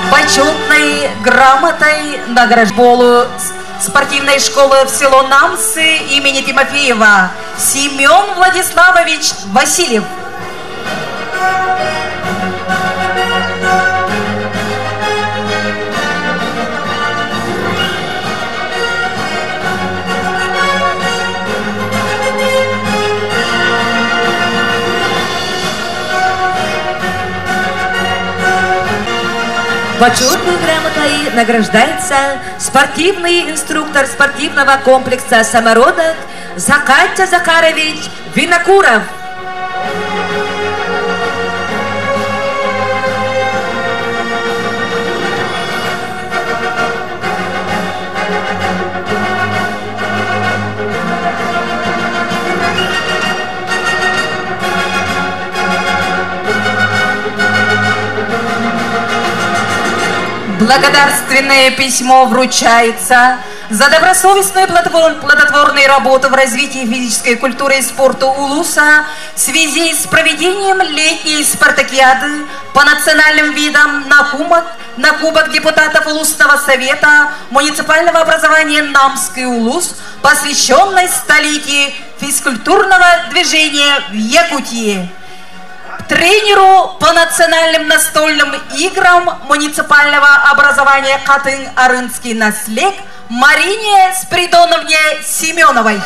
Почетной грамотой награжден спортивной школы в село Намсы имени Тимофеева Семен Владиславович Васильев. Почетной грамотой награждается спортивный инструктор спортивного комплекса «Самородок» Закатя Захарович Винокуров. Благодарственное письмо вручается за добросовестную плодотворную работу в развитии физической культуры и спорта Улуса в связи с проведением летней спартакиады по национальным видам на Кубок депутатов Улусного совета муниципального образования Намский Улус, посвященной столетию физкультурного движения в Якутии. Тренеру по национальным настольным играм муниципального образования Катын-Арынский наслед Марине Спиридоновне Семеновой.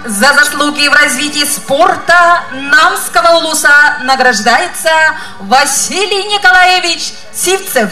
За заслуги в развитии спорта Намского Улуса награждается Василий Николаевич Сивцев.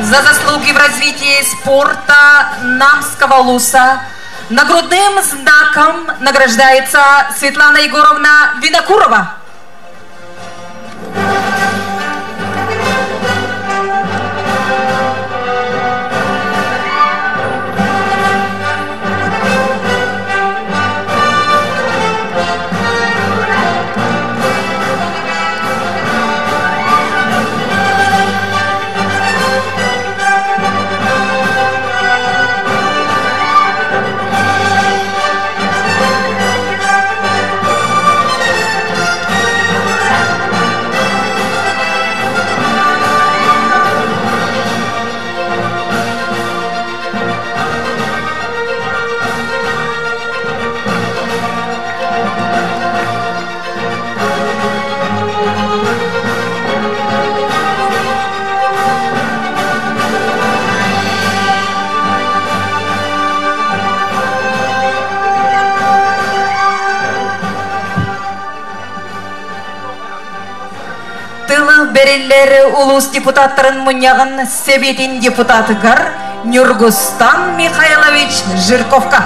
За заслуги в развитии спорта Намского Улуса нагрудным знаком награждается Светлана Егоровна Винокурова. Береллер улус депутаттарын муняган себетин депутатыгар Нюргустан Михайлович Жирковка.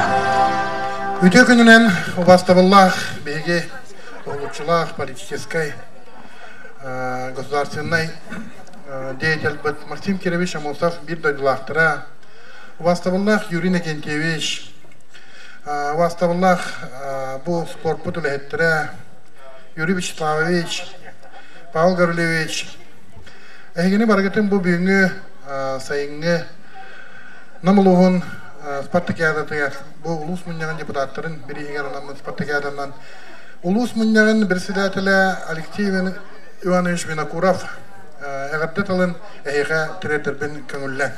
Үтө күнүнөн убастабыллах беги улуччулах политической государственной деятель Максим Кирович Амосов бир дойдулахтыра. Убастабыллах Юрий Никентьевич. Убастабыллах бу спорт путулеттире Юрий Вячеславович. Павел Гаврилевич, эгени баргатын бу бүгүнгү сайынгы намылугун спартакиадатыгар бу улус муньяган депутаттарын биригер анан спартакиаданан улус муньяган председателе Алексей Иванович Винокуров эгардаталын эйге тиретербин көңүллен.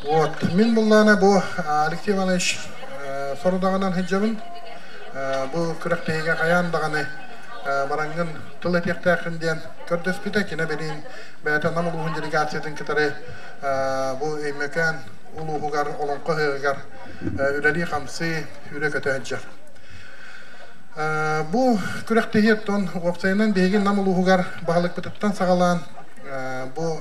Вот, мен буллана бу Алексей Иванович сорудагынан хиджабын бу күрөктеге каяндаганы барангын тыл этектакынден көрдөспүтө кине берин бәтә намылугун делегациятын китары бу эймекан улугар олонко хыгар үрәли хамсы үрә көтәҗәр. Бу күрәктәһеттон опсайнан беген нам улугар баһалык битеттан сагалан бу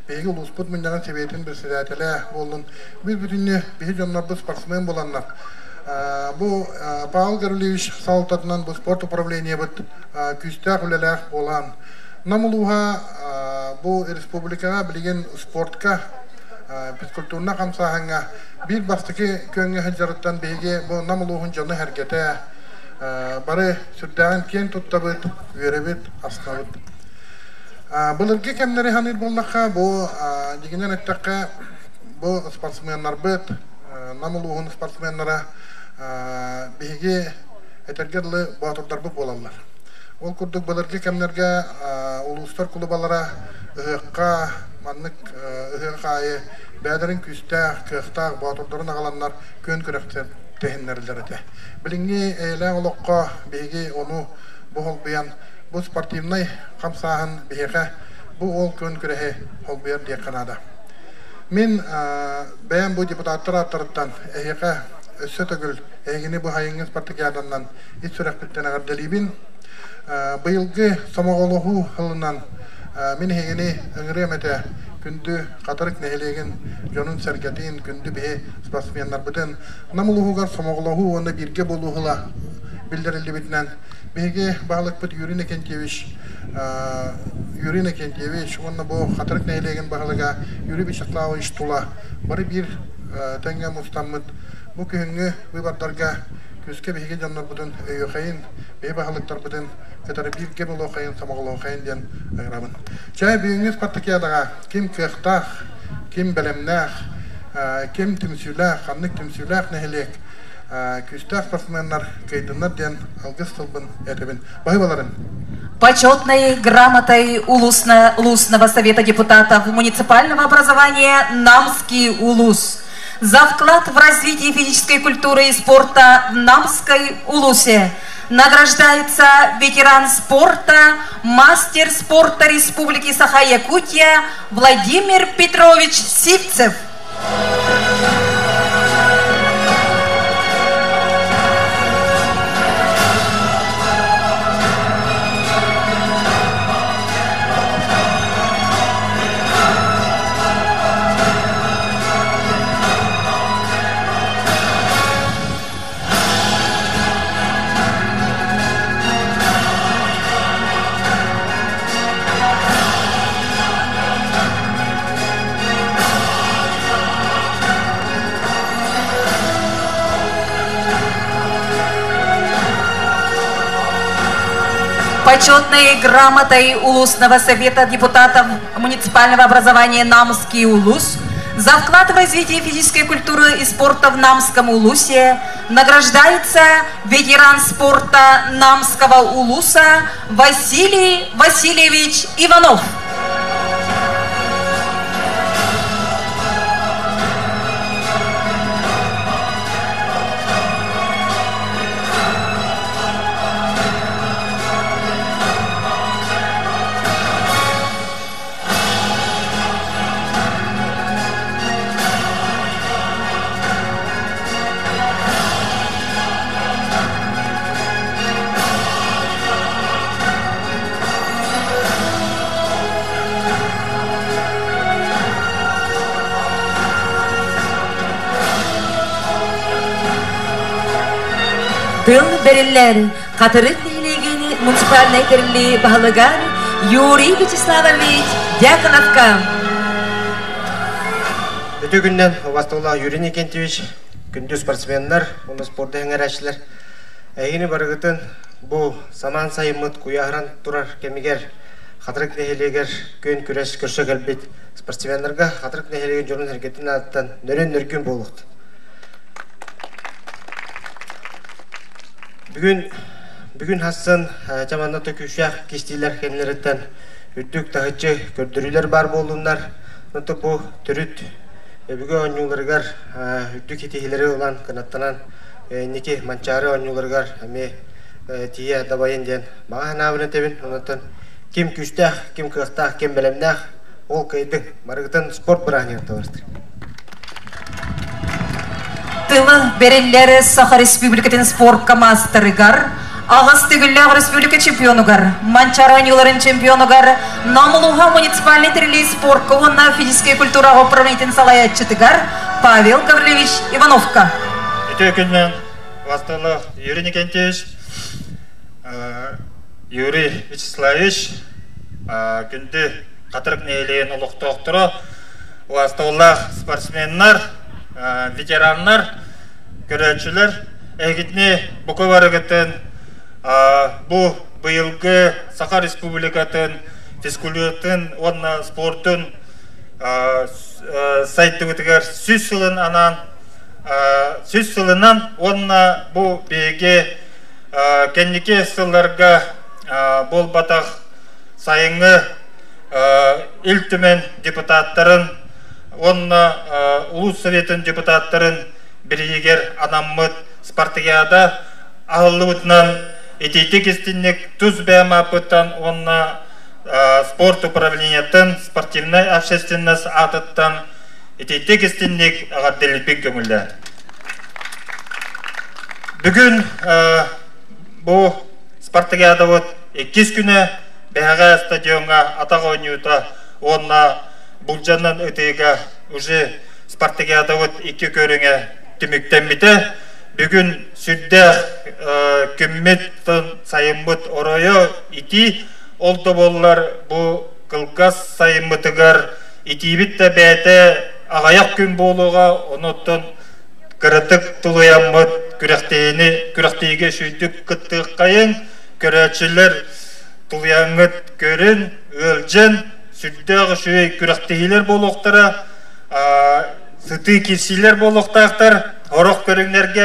беги улуспут мындан себетин берсәтәлә болын biz бүтүнне беги җаннар спортсмен буланнар. Бу Павел Гарлевич Салтатнан бу спорт управление бит күстә хүләләр булан. Намулуга бу республикага билген спортка физкультурна камсаһанга бир бастыки көңгө хаҗараттан беге бу намулугун жаны хәрәкәтә бары сүрдәгән кен туттабыт веребит аскабыт. Булырга кемнәре ханыр булмакка бу дигәннән әттәккә бу спортсменнар бит намулугун спортсменнара беге этергәрле батырдар бу булалар. Ол күрдік бұлырғы кәмнерге улустар клубалара ұғыққа, маннык ұғықайы, бәдірін күстәқ, кықтақ, батырдарын ағаланлар көн күректер тәхіннерлер әті. Біліңге әйләң олыққа бейге оны бұғыл бұян, бұл спортивнай қамсағын бейге бұл ол көн күрәхе ол бұян дек қанада. Мен бәйін бұл депутаттар аттарыттан әйеға өссі түгіл, әйгені бұл хайыңыз партикиаданнан ит сүрәк біттен ағар дәлейбін. Быйылгы самоголугу хылынан мен хегени ыңрымете күндү катырык нехелеген жонун сәргәтин күндү бе спортсменнар бүтән намулугугар самоголугу оны бирге болугула билдирилди битнән беге баглык бит Юрий Кентьевич оны бу катырык нехелеген баглыга Юрий Вячеславович тула бары бир тәңгә мустаммыт бу көңгө выбордарга күскә беге жаннар бүтән өйөкәйин бе баглыктар бүтән Ketara bir kebel okuyun, samağlı okuyun diyen ayırabın. Çay büyüğünüz partikiyadığa kim kıhtaq, kim belemnaq, kim tümsülaq, kanlık tümsülaq nehelek, küstaq sportsmenler kaydınlar diyen algыс tılbın etebin. Bayıbaların. Почетной грамотой Улусного совета депутатов муниципального образования Намский Улус за вклад в развитие физической культуры и спорта в Намской Улусе награждается ветеран спорта, мастер спорта Республики Саха-Якутия Владимир Петрович Сивцев. Почетной грамотой Улусного совета депутатов муниципального образования Намский Улус за вклад в развитие физической культуры и спорта в Намском Улусе награждается ветеран спорта Намского Улуса Василий Васильевич Иванов. Тыл бериллер, катырык нехилегени муниципальный терли Бахалагар Юрий Вячеславович Дьяконовка. Өтө күннен Вастаула Юрий Кентьевич, күндү спортсменнер, оны спортта хеңерәчләр. Әйгени барыгытын бу саман сайымыт куяһран турар кемигер, катырык нехилегер көн күрәш көрсө келбит спортсменнерге катырык нехилеген жонун хәрәкәтен аттан нөрөн болуқты. Бүгін хасын жаманда төкүшәк кестилер кенлереттен үттік тағытчы көрдірілер бар болуындар. Нұты бұл түріт бүгін оңюларғар үттік етегілері olan қанаттанан неке манчары оңюларғар әме тие дабайын ден маған абыны тебін. Онытын кем күштәк, кем қықтақ, кем бәлемдәк ол қайдың марығытын спорт бірағын ерті барыстыр. тылы береллер Саха Республикатын спорт комастырыгар, Ағыз түгілләғ республика чемпионугар, Манчаранюларын чемпионугар, Намылуға муниципальный трили спорт ковынна физическая культура управлятын салаятчытыгар Павел Гаврилевич Ивановка. Өтекінен Вастылы Юрий Никентьевич, Юрий Вячеславович, күнді қатырық нейлейін ұлық тоқтыры, Вастылы спортсменнар, ветераннар, көрәтшілер, әгітіне бұқы барығыттың бұл бұйылғы Саха Республикатын физкультуратын, онна спортын сайты өтігер сөз сылынан онна бұл бейге кәнеке сылларға бұл батақ сайыңы үлтімен депутаттарын, онна ұлыс советін депутаттарын бірегер анаммыд спартакиада ағылы өтінен етейті кестіннік түз бәйма бұттан онна спорт управлениятын спортивный общественность атыттан етейті кестіннік ағадделіпен көмілді. Бүгін бұл спартакиада өт 2 күні бәға стадионға атақ ойнуыта онна бұл жаннан өтеге уже спартакиада өт 2 көріңе түміктен біті. Бүгін сүрді көмметтің сайымбыт оройы ити олды болылар бұл қылғас сайымбытығар ити бітті бәйті ағаяқ күн болуға оныттың кірітік тұлыямбыт күріқтейге шүйдік күттік қайын көрәтшілер тұлыяңыт көрін өлжен сүрдіғі шүйі күріқтейлер болуқтары сыты кесилер болуқтақтар Хорох көріңлерге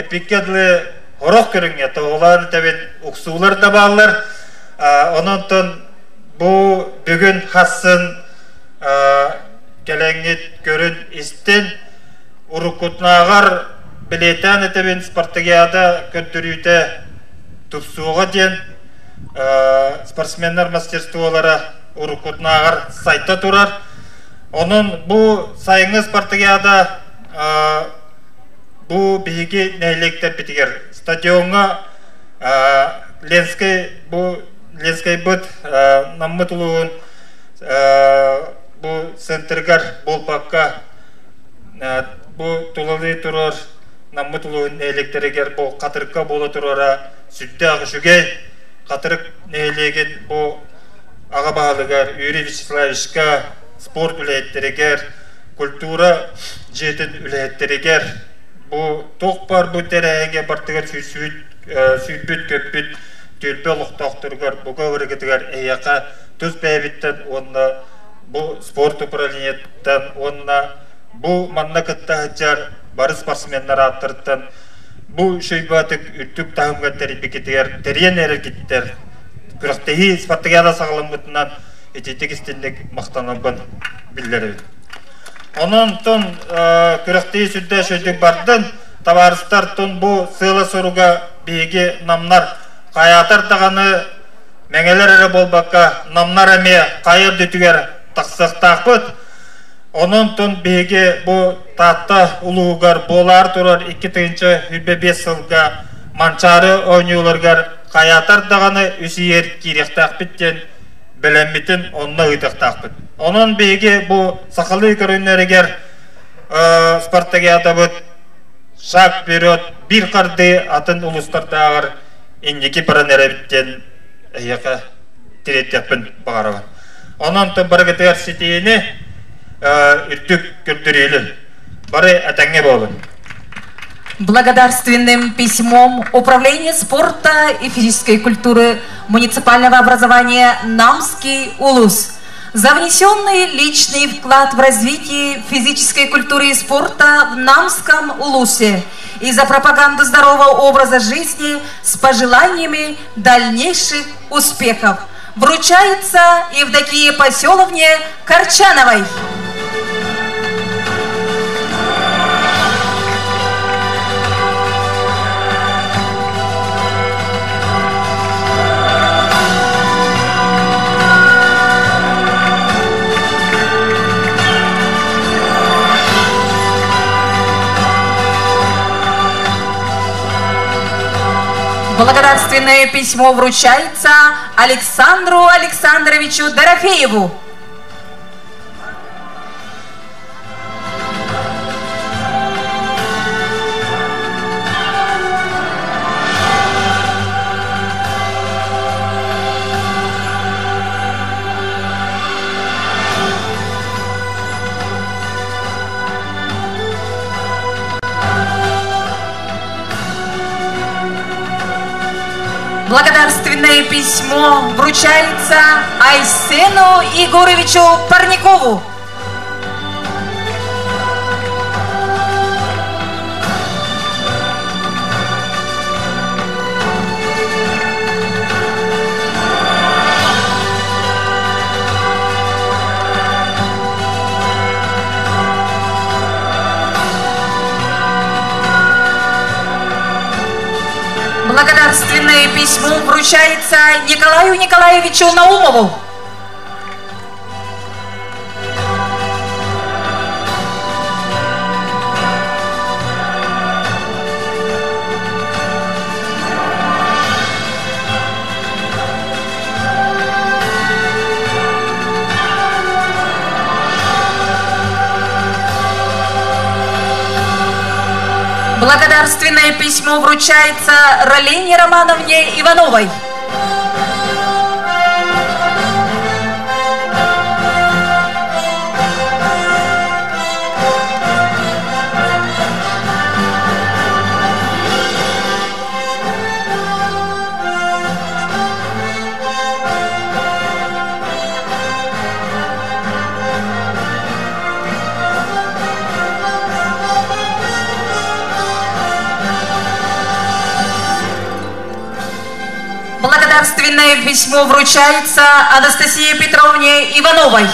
эпикедлі хорох көріңе тоғылар тәбен ұқсулар да бағылар. Онынтын бұл бүгін хасын кәләңет көрін істен ұрықутнағар білетән тәбен спартакиада көндірүйті тұпсуға ден спортсменнер мастерстволары ұрықутнағар сайта тұрар. Оның бұл сайыңы спартакиада бұл бейге нәйлектер бітігер. Стадионға Ленскай бұд наммы тұлуын бұл центргар болпаққа бұл тұлылы тұрар наммы тұлуын нәйлектерігер бұл қатырыққа болы тұрара сүдді ағышугей қатырық нәйлеген бұл аға бағалығар Юрий Вячеславовичка спорт үләйеттерігер культура жетін үләйеттерігер бұл тоқ бар бұл тәрәйге бартығар сүйбіт көпбіт төлбе ұлықтақтырғар бұға өрігітігер әйяқа түз бәйбіттен онына бұл спорт управлениеттен онына бұл манна күтті жар бары спортсменнер аттырттан бұл шөйбатық үрттік тағымға тәріпекетігер тәрен әрекеттер күріқтегі спартакиада сағылымытынан ететік істендік мақтанабын білдері. Onun ton kürekteyi südde şöydük bardın, tavarıstar ton bu sığla soruga beyge namlar kayatar dağını meğeler ere bolbakka namlar eme kayır dütüger taqsıq taqbıt. Onun ton beyge bu tahta uluğugar bolar turar 2-5 yılga mançarı oynayulargar kayatar dağını üsiyer kirek taqbitten bilenmitin onunla ıydıq taqbıt. Onun beyge bu sakalı körünleriger Spartakiyada büt şak periyot bir kardı atın ulustarda ağır indiki paranere bitten eyyaka tiret yapın bağırıvan. Onun tüm barıgıtıgar sitiyini үртүк kültürüyle bari atenge bolun. Благодарственным письмом Управления спорта и физической культуры муниципального образования Намский улус за внесенный личный вклад в развитие физической культуры и спорта в Намском улусе и за пропаганду здорового образа жизни с пожеланиями дальнейших успехов вручается Евдокии Поселовне Корчановой. Благодарственное письмо вручается Александру Александровичу Дорофееву. Благодарственное письмо вручается Айсену Егоровичу Парникову. Благодарственное письмо вручается Николаю Николаевичу Наумову. Благодарственное письмо вручается Ралине Романовне Ивановой. Благодарственное письмо вручается Анастасии Петровне Ивановой.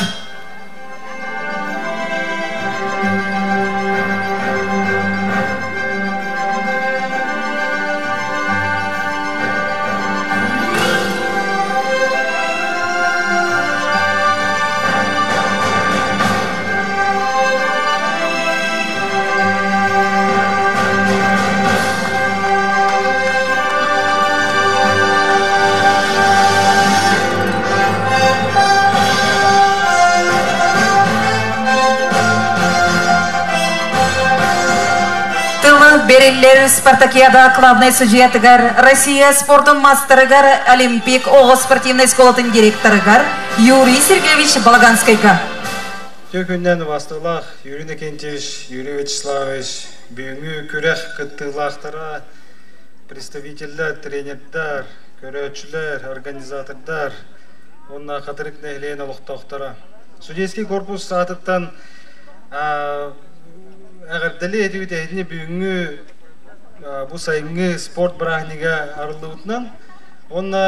Бериллер Спартакиада главный судьятыгар, Россия спортын мастерыгар, Олимпик Оғыз спортивной школатын директорыгар Юрий Сергеевич Балаганскайга. Төкүннен бастылақ Юрий Никентьевич, Юрий Вячеславович, бүгінгі күрек кыттылақтара, представительдер, тренердер, көрөчүлер, организатордар, онна қатырық нәйлейін олықтақтара. Судейский корпус сатыттан Әгәрдәлі әдеуді әдіне бүгінгі бұл сайынғы спорт бірағыныға арылуытынан, онна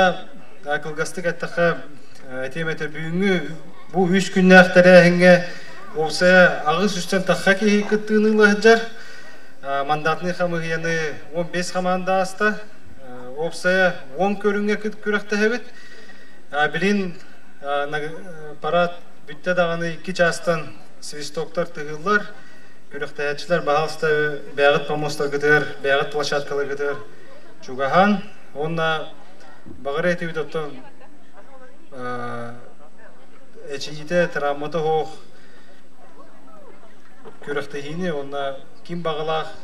ақылғастық әттіға әтеметі бүгінгі бұл 3 күнні әқтәрі әңге олсая ағыз үстен таққа кейі күттігінілі жар, мандатны қамығияны 15 қаманда аста, олсая 10 көрінге күріқті әбет, білін парад бүтті дағаны 2 частан свистоктар тұғылар, Күріқтәйәтшілер бағалысты бәғыт помостар күтір, бәғыт площадкалар күтір. Чугахан, онна бағыр әйті өтіпті әчейді травматы хоқ күріқтәйіні, онна кім бағылақ,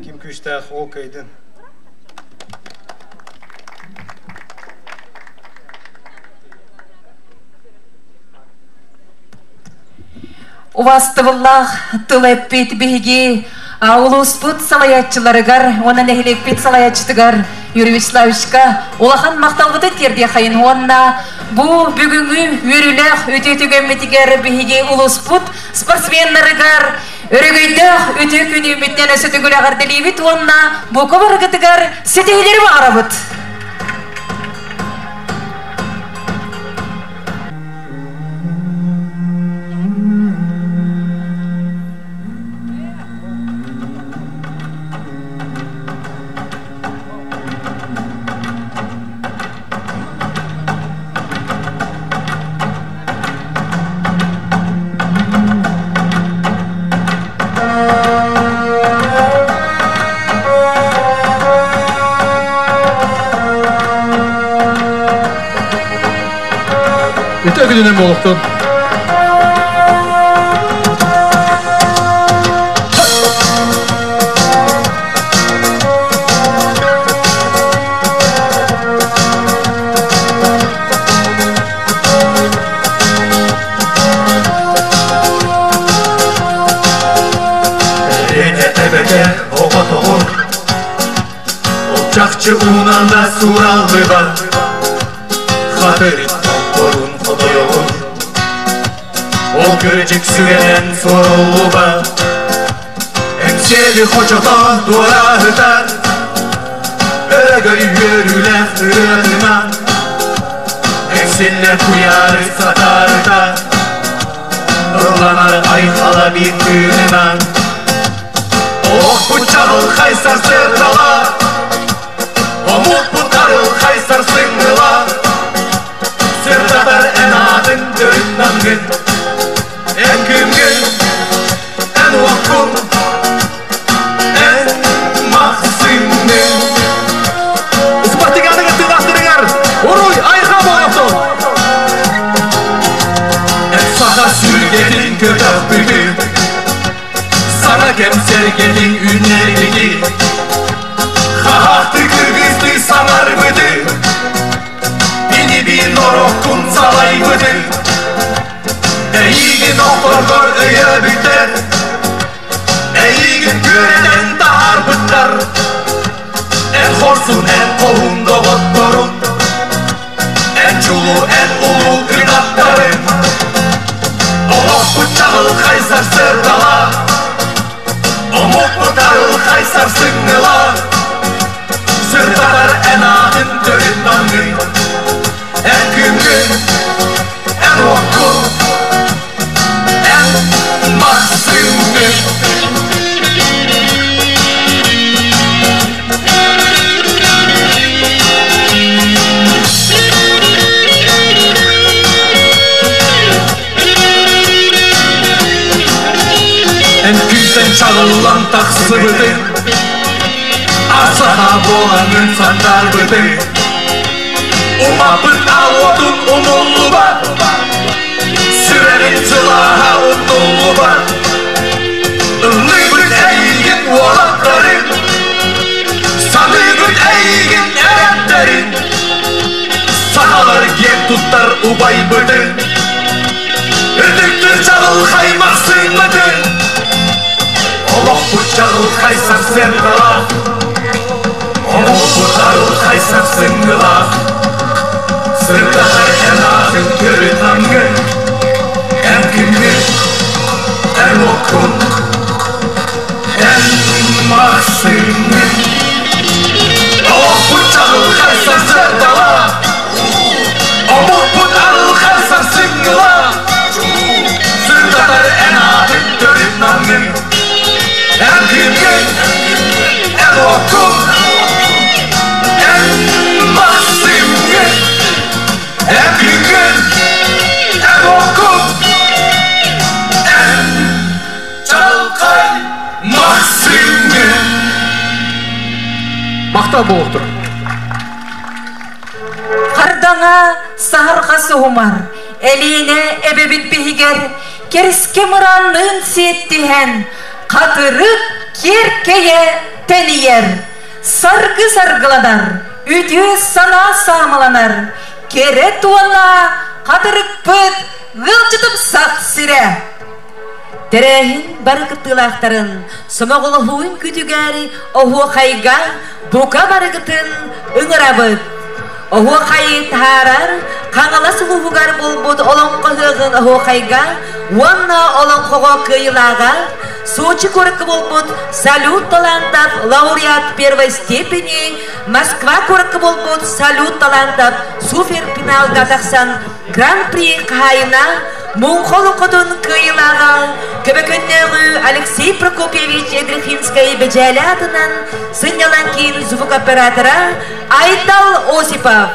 кім күштәқ ол көйдің. У вас тывыллах тылэппит биги улуспут салаятчыларыгар, онан эхилекпит салаятчытыгар Юрий Вячеславовичка улахан мақталғыды терде хайын онна бу бүгүнгү өрүлэх өтөтүгөмметигер биги улуспут спортсменнарыгар өрөгөйдөх өтө күнү үмүттен өсөтүгүлагар делибит онна бу кобаргытыгар сетейлери багарабыт. gününe boluktun. Çakçı unanda surallı var Hatırı torun kodoyor O görecek süveren sorullu var Emseli hocadan duvara hıtar Ögöy yörüle hırına Emseller kuyarı satar da Irlanar ayhala bir kırına Oh bıçağıl kaysar sırdalar Omuk bu karıl kaysar sıngıla Sırdatar en adın dörük nangın En gümgün, en vakun En mahzimmin Ispartikanı gittin aktırıgar Uruy ayha boğaftun En saha sürgetin kötaf büdü Sana kemsergetin ünlerliği Hahahtı kırgızdı sanar mıdı Bini bir norokun salay mıdı Eğigin otorgor öye biter Eğigin göreden dağar bıtlar En horsun en kohun doğuttorun En çulu en ulu ırgatların Olok bıçağıl kaysar sırdala Omuk bıçağıl kaysar sıngıla Sırdalar en adın dörün nangın En gümgün, en okul En mahzimmin En gülsen çağılan taksı bıdı Asaha boğanın sandar bıdı Umapın avudun umullu var Sürerin çılaha umullu var Illıbın eğgin oğlakların Sanıbın eğgin eretlerin Sahalar gem tuttar ubay bıdı Ödüktür çağıl kaymasın bıdı Olok bıçağıl kaysar serdala Omuk bıçağıl kaysar sıngıla Sırdalar en ağın körü tangın En gümrük, en okun En mahzimmin Olok bıçağıl kaysar serdala Omuk bıçağıl kaysar sıngıla Sırdalar en ağın körü tangın En gümrük, en okun En mahzimmin En gümgün, en okun En çalkay mahzimmin Makta boğuktur Kardana saharkası humar Eline ebebit bihiger Keriske mıranlığın siyettihen Katırıp kerkeye teniyer Sargı sargılanar Üdüğü sana sağmalanar Kere tuğala katırık pıt Gılcıtıp sak sire Terehin barıkıttılakların Somağılı huyun kütügeri Ohu kayga Buka barıkıtın ıngırabıt Ohu kayı tarar Kanala suluhugar bulbud Olon kohığın ohu kayga Wanna olon kogo kıyılaga Сочи коракы болбут, салют талантов, лауреат первой степени. Москва коракы болбут, салют талантов, суперфинал катақсан, гран-при қайына, Мунхолу қотын кыйылага, көбекөннөгү Алексей Прокопьевич Эдрихинскай бежалятынан, сынялан кейін звук оператора Айтал Осипов.